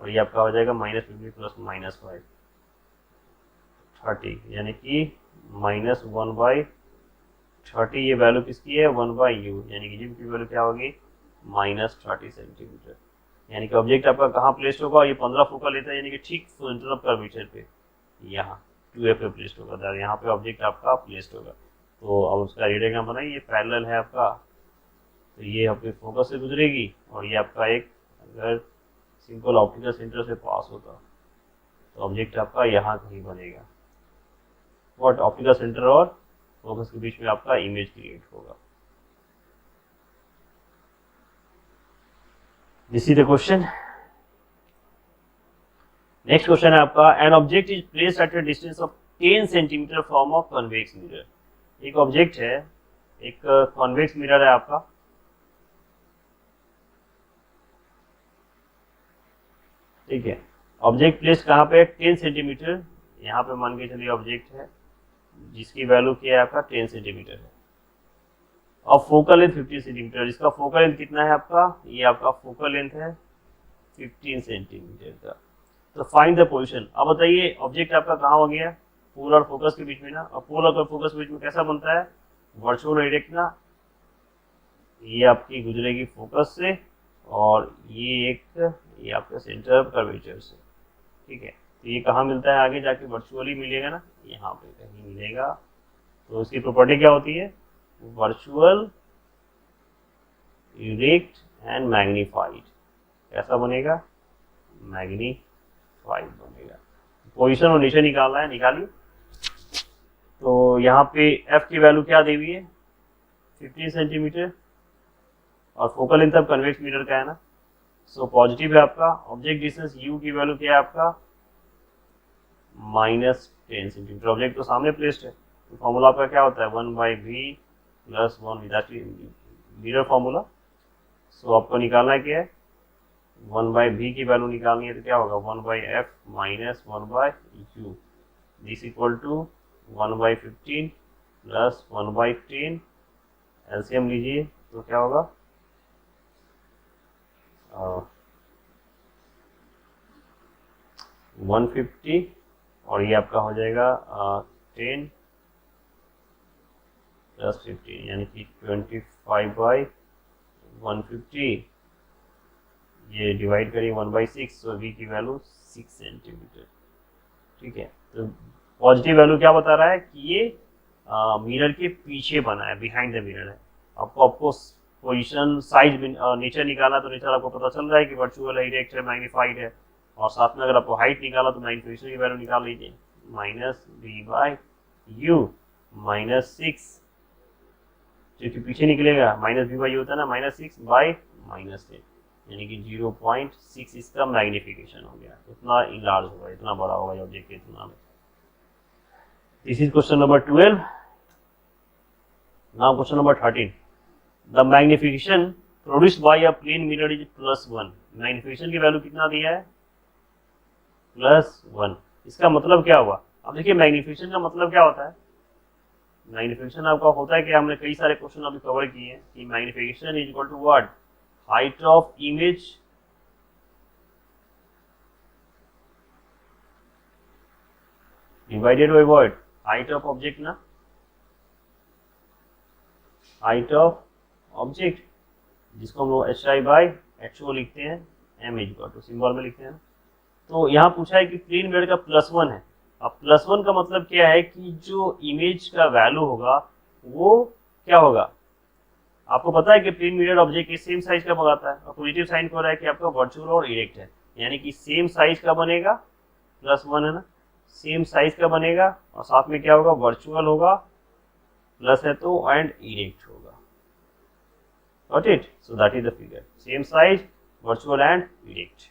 और ये आपका हो जाएगा -50 प्लस -5 30, यानी कि -1/30। ये वैल्यू किसकी है? 1/u, यानी कि u की वैल्यू क्या होगी? -30 सेंटीमीटर। यानी कि ऑब्जेक्ट आपका कहाँ प्लेस्ड होगा? ये 15 फोकल लेता है, यानी कि ठीक सेंटर ऑफ कर्वेचर पे, यहाँ 2f पे प्लेस्ड होगा। यहाँ पे ऑब्जेक्ट आपका प्लेस्ड होगा। तो अब उसका रेडियग्राम बनाइए। ये पैरेलल है आपका, तो ये आपके फोकस से गुजरेगी और ये आपका एक अगर सिंपल ऑप्टिकल सेंटर से पास होता तो ऑब्जेक्ट आपका यहाँ कहीं बनेगा। व्हाट? ऑप्टिकल सेंटर और फोकस के बीच में आपका इमेज क्रिएट होगा। This is the question. Next question है आपका, an object is placed at a distance of 10 centimetre from a convex mirror. एक ऑब्जेक्ट है, एक कॉन्वेक्स मिरर है आपका, ठीक है। ऑब्जेक्ट प्लेस कहाँ पे? 10 सेंटीमीटर। यहाँ पे मान के चलिए ऑब्जेक्ट है जिसकी वैल्यू क्या है आपका? 10 सेंटीमीटर है। और फोकल लेंथ 15 सेंटीमीटर। इसका फोकल लेंथ कितना है आपका? ये आपका फोकल लेंथ है 15 सेंटीमीटर का। तो फाइंड द पोजीशन। अब बताइए ऑब्जेक्ट आपका कहाँ हो गया? पोल और फोकस के बीच में ना। और पोल और फोकस के बीच में कैसा बनता है? वर्चुअल डायरेक्ट ना। ये आपकी गुजरेगी फोकस से और ये आपका सेंटर ऑफ कर्वेचर से, ठीक है। तो ये कहाँ मिलता है? आगे जाके वर्चुअली मिलेगा ना, यहाँ पे कहीं मिलेगा। तो उसकी प्रॉपर्टी क्या होती है? Virtual, erect and magnified. कैसा बनेगा? मैग्नीफाइड बनेगा। पोजीशन और निशान निकालना है, निकालिए। तो यहाँ पे एफ की वैल्यू क्या दी हुई है? 15 सेंटीमीटर और फोकल लेंथ अब कन्वेक्स मिरर का है ना, सो पॉजिटिव है आपका। ऑब्जेक्ट डिस्टेंस यू की वैल्यू क्या है आपका? -10 सेंटीमीटर। ऑब्जेक्ट तो सामने प्लेस्ड है, तो फॉर्मूला आपका क्या होता है? 1/v + 1 mirror formula. सो आपको निकालना है क्या है? 1/v की वैल्यू निकालनी है, तो क्या होगा? 1/f - 1/u this equal to 1/15 + 1/10। LCM लीजिए तो क्या होगा? 150 और ये आपका हो जाएगा 10 + 15, यानी कि 25/150। ये डिवाइड करिए 1/6, तो v की वैल्यू 6 सेंटीमीटर, ठीक है। तो पॉजिटिव वैल्यू क्या बता रहा है? कि ये मिरर के पीछे बना है, बिहाइंड द मिरर है। आपको पोजीशन, साइज, नेचर निकाला तो नेचर आपको पता चल रहा है कि वर्चुअल है, इरेक्ट है, मैग्नीफाइड है। और साथ में अगर आपको हाइट निकाला तो मैग्नीफिकेशन की वैल्यू निकाल लीजिए, -v/u -6, क्योंकि पीछे निकलेगा -v/u होता है ना, -6/-10, यानी कि 0.6 इसका मैग्नीफिकेशन हो गया। इतना लार्ज होगा, इतना बड़ा होगा ये ऑब्जेक्ट के तुलना में। This is question number 12। Now question number 13। The magnification produced by a plane mirror is +1। Magnification की वैल्यू कितना दिया है? +1। इसका मतलब क्या हुआ? अब देखिए मैग्नीफिकेशन का मतलब क्या होता है? मैग्नीफिकेशन आपका होता है कि हमने कई सारे क्वेश्चन अभी कवर किए हैं कि magnification is equal to what? Height of image divided by what? Height of object ना, हाइट ऑफ ऑब्जेक्ट, जिसको हम लोग HI/HO लिखते हैं, m इक्वल टू सिंबल में लिखते हैं। तो यहाँ पूछा है कि प्लेन मिरर का +1 है। अब +1 का मतलब क्या है? कि जो इमेज का वैल्यू होगा वो क्या होगा? आपको पता है कि प्लेन मिरर ऑब्जेक्ट के सेम साइज का बनाता है, और पॉजिटिव साइन हो रहा है कि आपका वर्चुअल और इरेक्ट है, यानी कि सेम साइज का बनेगा। +1 है ना, सेम साइज का बनेगा और साथ में क्या होगा? वर्चुअल होगा, प्लस है तो, एंड इरेक्ट होगा। Got it? So that is the figure. Same size, virtual and erect.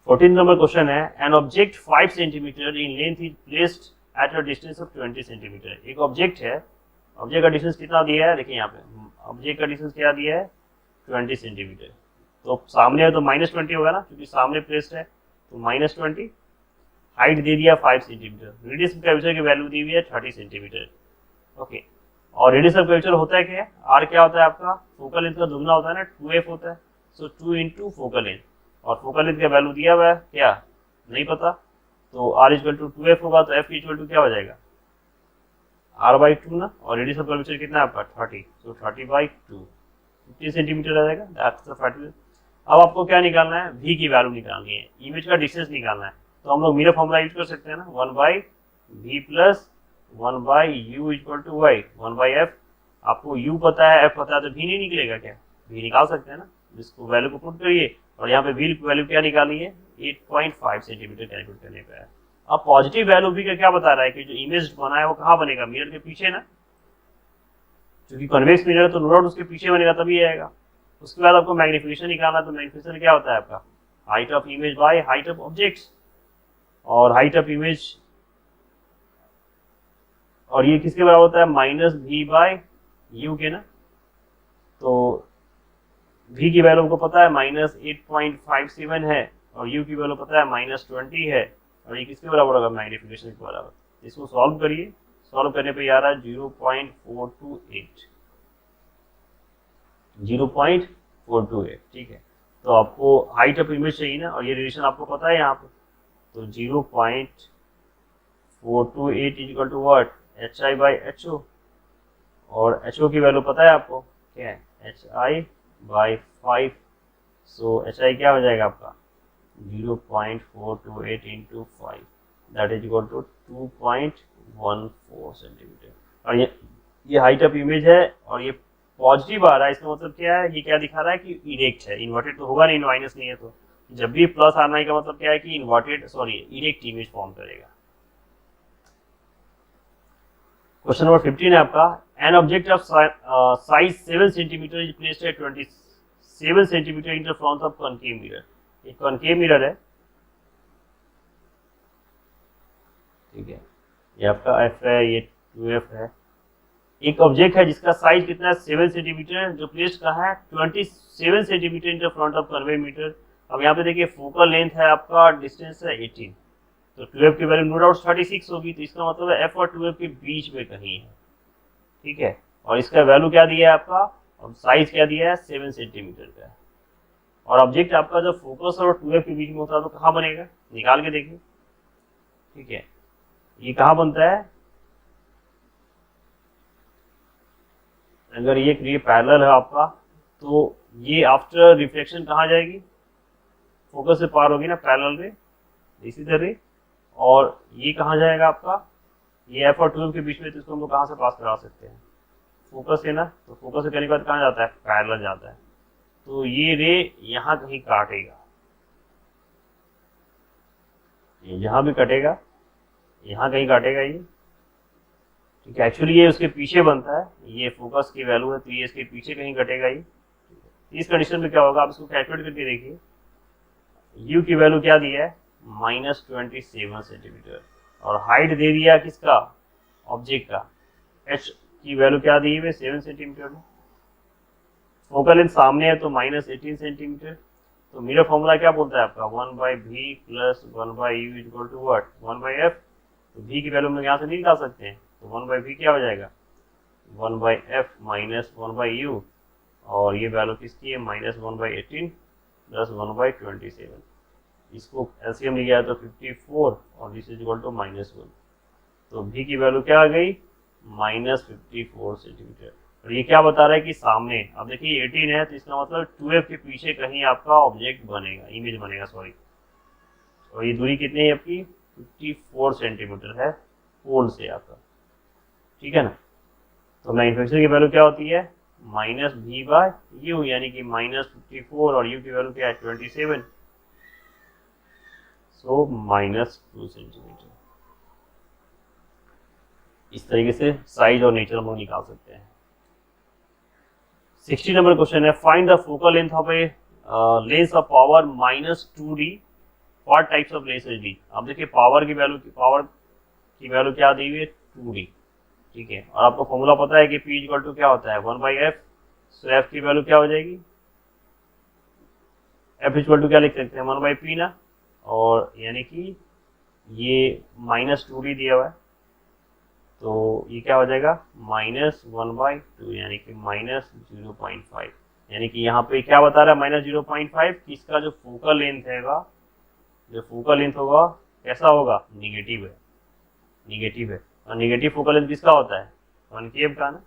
14 number question है, an object 5 centimeter in length is placed at a distance of 20 centimeter. एक ऑब्जेक्ट है, ऑब्जेक्ट का डिस्टेंस कितना दिया है? देखिए यहाँ पे ऑब्जेक्ट का डिस्टेंस क्या दिया है? 20 सेंटीमीटर। तो सामने है तो -20 होगा ना, क्योंकि सामने प्लेस्ड है, तो -20। हाइट दे दिया 5 सेंटीमीटर। रेडियस कर्वेचर की वैल्यू दी हुई है 30 सेंटीमीटर। ओके, और रेडियस ऑफ कर्वेचर होता है क्या, आर क्या होता है आपका, फोकल लेंथ का दुगना होता है ना, 2f होता है, सो 2 इंटू फोकल लेंथ, और फोकल लेंथ का वैल्यू दिया हुआ है क्या, नहीं पता, तो आर इक्वल टू 2f होगा, तो एफ इक्वल टू क्या हो जाएगा, r/2 ना, और रेडियस ऑफ कर्वेचर कितना है आपका 30, तो 30/2 50 सेंटीमीटर आ जाएगा, दैट्स द 30। अब आपको क्या निकालना है, v की वैल्यू निकालनी है, इमेज का डिस्टेंस निकालना है, तो हम लोग मिरर फॉर्मूला यूज कर सकते हैं ना, 1/v plus 1/u equal to y, 1/f, आपको u पता है, f पता है, तो v नहीं निकलेगा क्या, v निकाल सकते हैं ना, जिसको वैल्यू को पुट करिए, और यहाँ पे v की वैल्यू क्या निकाली है, 8.5 सेंटीमीटर कैलकुलेट करने पे है। अब पॉजिटिव वैल्यू भी का क्या बता रहा है कि जो इमेज बना है वो कहाँ बनेगा, मिरर के पीछे ना, क्योंकि कन्वेक्स मिरर है तो नो डाउट उसके पीछे बनेगा तभी आएगा। उसके बाद आपको मैग्निफिकेशन निकालना, तो मैग्निफिकेशन क्या होता है आपका, height of image by height of objects, और हाइट ऑफ इमेज, और ये किसके बराबर होता है, -v/u के ना, तो v की वैल्यू हमको पता है -8.57 है, और u की वैल्यू पता है -20 है, और ये किसके बराबर होगा, मैग्निफिकेशन के बराबर। इसको सॉल्व करिए, सॉल्व करने पे आ रहा है 0.428, 0.428, ठीक है। तो आपको हाइट ऑफ इमेज चाहिए ना, और ये रिलेशन आपको पता है यहाँ पे, तो 0.428 इक्वल टू व्हाट, hi/ho, और ho की वैल्यू पता है आपको क्या है, hi/5, सो hi क्या हो जाएगा आपका 0.428 into 5, that is equal to 2.14 centimetre. और ये हाइट ऑफ इमेज है, और ये पॉजिटिव आ रहा है, इसका मतलब क्या है, ये क्या दिखा रहा है कि इरेक्ट है, इन्वर्टेड तो होगा नहीं, माइनस नहीं है, तो जब भी प्लस आना है का मतलब क्या है कि इन्वर्टेड इरेक्ट इमेज फॉर्म करेगा। क्वेश्चन नंबर 15 है आपका, an object of size 7 centimetre is placed at 27 centimetre in the front of concave mirror. एक कॉनकेव मिरर है, ठीक है, ये आपका f है, ये 2f है। एक ऑब्जेक्ट है जिसका साइज कितना है 7 सेंटीमीटर, जो प्लेस्ड कहाँ है 27 centimetre in the front of convex metre. अब यहाँ पे देखिए फोकल लेंथ है आपका, डिस्टेंस है 18, तो 12 की वैल्यू नो डाउट 36 होगी, तो इसका मतलब है f और 12 के बीच में कहीं है, ठीक है। और इसका वैल्यू क्या दिया है आपका, और साइज क्या दिया है 7 सेंटीमीटर का है, और ऑब्जेक्ट आपका जब फोकस और 12 के बीच में होता है तो कहाँ बनेगा, निकाल के देखिए, ठीक है। ये कहाँ बनता है, अगर ये पैरेलल है आपका, तो ये आफ्टर रिफ्लेक्शन कहाँ जाएगी, फोकस से पार होगी ना पैरेलल रे, इसी तरह, और ये कहाँ जाएगा आपका, ये f और 12 के बीच में, तो इसको हम लोग कहाँ से पास करा सकते हैं, फोकस है ना, तो फोकस से करने के बाद कहाँ जाता है, पैरेलल जाता है, तो ये रे यहाँ कहीं काटेगा, यहाँ भी कटेगा, यहाँ कहीं काटेगा ये, ठीक है। एक्चुअली ये उसके पीछे बनता है, ये फोकस की वैल्यू है, तो ये इसके पीछे कहीं कटेगा ये। इस कंडीशन में क्या होगा, आप इसको कैलकुलेट करके देखिए, u की वैल्यू क्या दी है -27 सेंटीमीटर, और हाइट दे दिया किसका, ऑब्जेक्ट का, h की वैल्यू क्या दी है 7 सेंटीमीटर में, फोकल लेंथ सामने है तो -18 सेंटीमीटर, तो मेरा फॉर्मूला क्या बोलता है आपका 1/v plus 1/u equal to what 1/f, तो v की वैल्यू हम लोग यहाँ से नहीं निकाल सकते हैं, तो 1/v क्या हो जाएगा 1/f माइनस 1/u, और ये वैल्यू किसकी है -1/18 प्लस 1/27, इसको एलसीएम लिया है तो 54, और दिस इज इक्वल टू -1, तो v की वैल्यू क्या आ गई -54 सेंटीमीटर। और ये क्या बता रहा है कि सामने, अब देखिए 18 है, तो इसका मतलब 2f के पीछे कहीं आपका ऑब्जेक्ट बनेगा, इमेज बनेगा, सॉरी, और ये दूरी कितनी है आपकी 54 सेंटीमीटर है पोल से आपका, ठीक है ना। तो मैग्नीफिकेशन की वैल्यू क्या होती है -v/u, यानी कि -54, और u की वैल्यू क्या है 27, सो -2 सेंटीमीटर। इस तरीके से साइज और नेचर हम लोग निकाल सकते हैं। 60 नंबर क्वेश्चन है, find the focal length of a lens of power -2d for types of lens D. अब देखिए पावर की वैल्यू क्या दी हुई है 2d, ठीक है, और आपको फॉर्मूला पता है कि p इक्वल टू क्या होता है 1/f, सो f की वैल्यू क्या हो जाएगी, f इक्वल टू क्या लिख सकते हैं 1/p ना, और यानी कि ये -2d दिया हुआ है, तो ये क्या हो जाएगा -1/2 यानी कि -0.5, यानी कि यहाँ पे क्या बता रहा है -0.5 कि इसका जो फोकल लेंथ हैगा, जो फोकल लेंथ होगा कैसा होगा, निगेटिव है, निगेटिव है। और निगेटिव फोकल लेंथ किसका होता है, कॉनकेव का ना,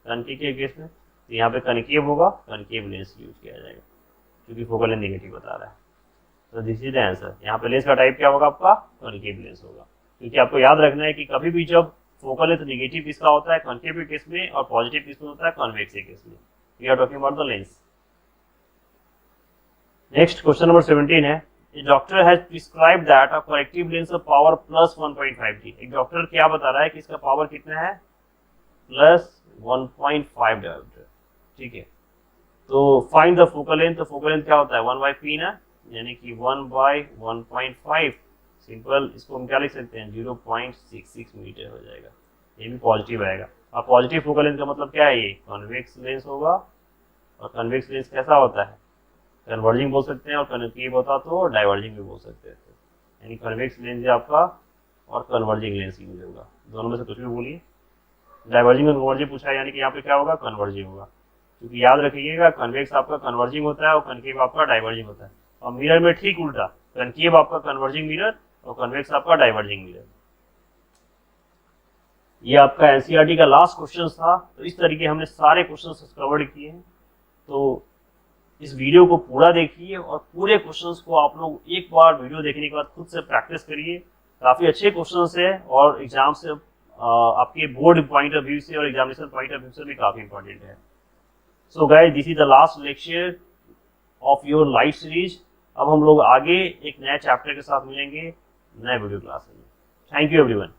कॉनकेव के केस में तो यहाँ पे कॉनकेव होगा, कॉनकेव लेंस यूज किया जाएगा क्योंकि फोकल लेंथ निगेटिव बता रहा है। तो दिस इज द आंसर। यहाँ पे लेंस का टाइप क्या होगा आपका, कॉनकेव लेंस होगा, क्योंकि आपको याद रखना है कि कभी भी जब फोकल लेंथ निगेटिव किसका होता है, कॉनकेव के केस में, और पॉजिटिव किसमें होता है, कॉन्वेक्स के केस में। We are talking about the lens. Next question number 17 है, A doctor has prescribed that a corrective lens of power plus 1.5D। एक डॉक्टर क्या बता रहा है कि इसका पावर कितना है, प्लस 1.5 डायोप्टर, ठीक है। तो फाइंड द फोकल लेंथ, तो फोकल लेंथ क्या होता है 1/p ना, यानी कि 1/1.5, सिंपल इसको हम क्या लिख सकते हैं 0.66 मीटर हो जाएगा, ये भी पॉजिटिव आएगा। और पॉजिटिव फोकल लेंथ का मतलब क्या है, ये कॉन्वेक्स लेंस होगा, और कॉन्वेक्स लेंस कैसा होता है, कन्वर्जिंग बोल सकते हैं, और कन्वेक्टिव होता तो डाइवर्जिंग भी बोल सकते थे, यानी कन्वेक्स लेंस है आपका और कन्वर्जिंग लेंस यूज होगा, दोनों में से कुछ भी बोलिए। डाइवर्जिंग और कन्वर्जिंग पूछा है, यानी कि यहाँ पे क्या होगा, कन्वर्जिंग होगा, क्योंकि याद रखिएगा कन्वेक्स आपका कन्वर्जिंग होता है और कनकेव आपका डाइवर्जिंग होता है, और मिरर में ठीक उल्टा, कनकेव आपका कन्वर्जिंग मिरर और कन्वेक्स आपका डाइवर्जिंग मिरर। ये आपका एनसीईआरटी का लास्ट क्वेश्चन था। तो इस तरीके हमने सारे क्वेश्चन कवर किए हैं। तो इस वीडियो को पूरा देखिए और पूरे क्वेश्चंस को आप लोग एक बार वीडियो देखने के बाद खुद से प्रैक्टिस करिए। काफ़ी अच्छे क्वेश्चंस है और एग्जाम से आपके बोर्ड पॉइंट ऑफ व्यू से और एग्जामिनेशन पॉइंट ऑफ व्यू से भी काफ़ी इंपॉर्टेंट है। So guys, this is the last lecture of your live series. अब हम लोग आगे एक नए चैप्टर के साथ मिलेंगे नए वीडियो क्लास में। Thank you everyone.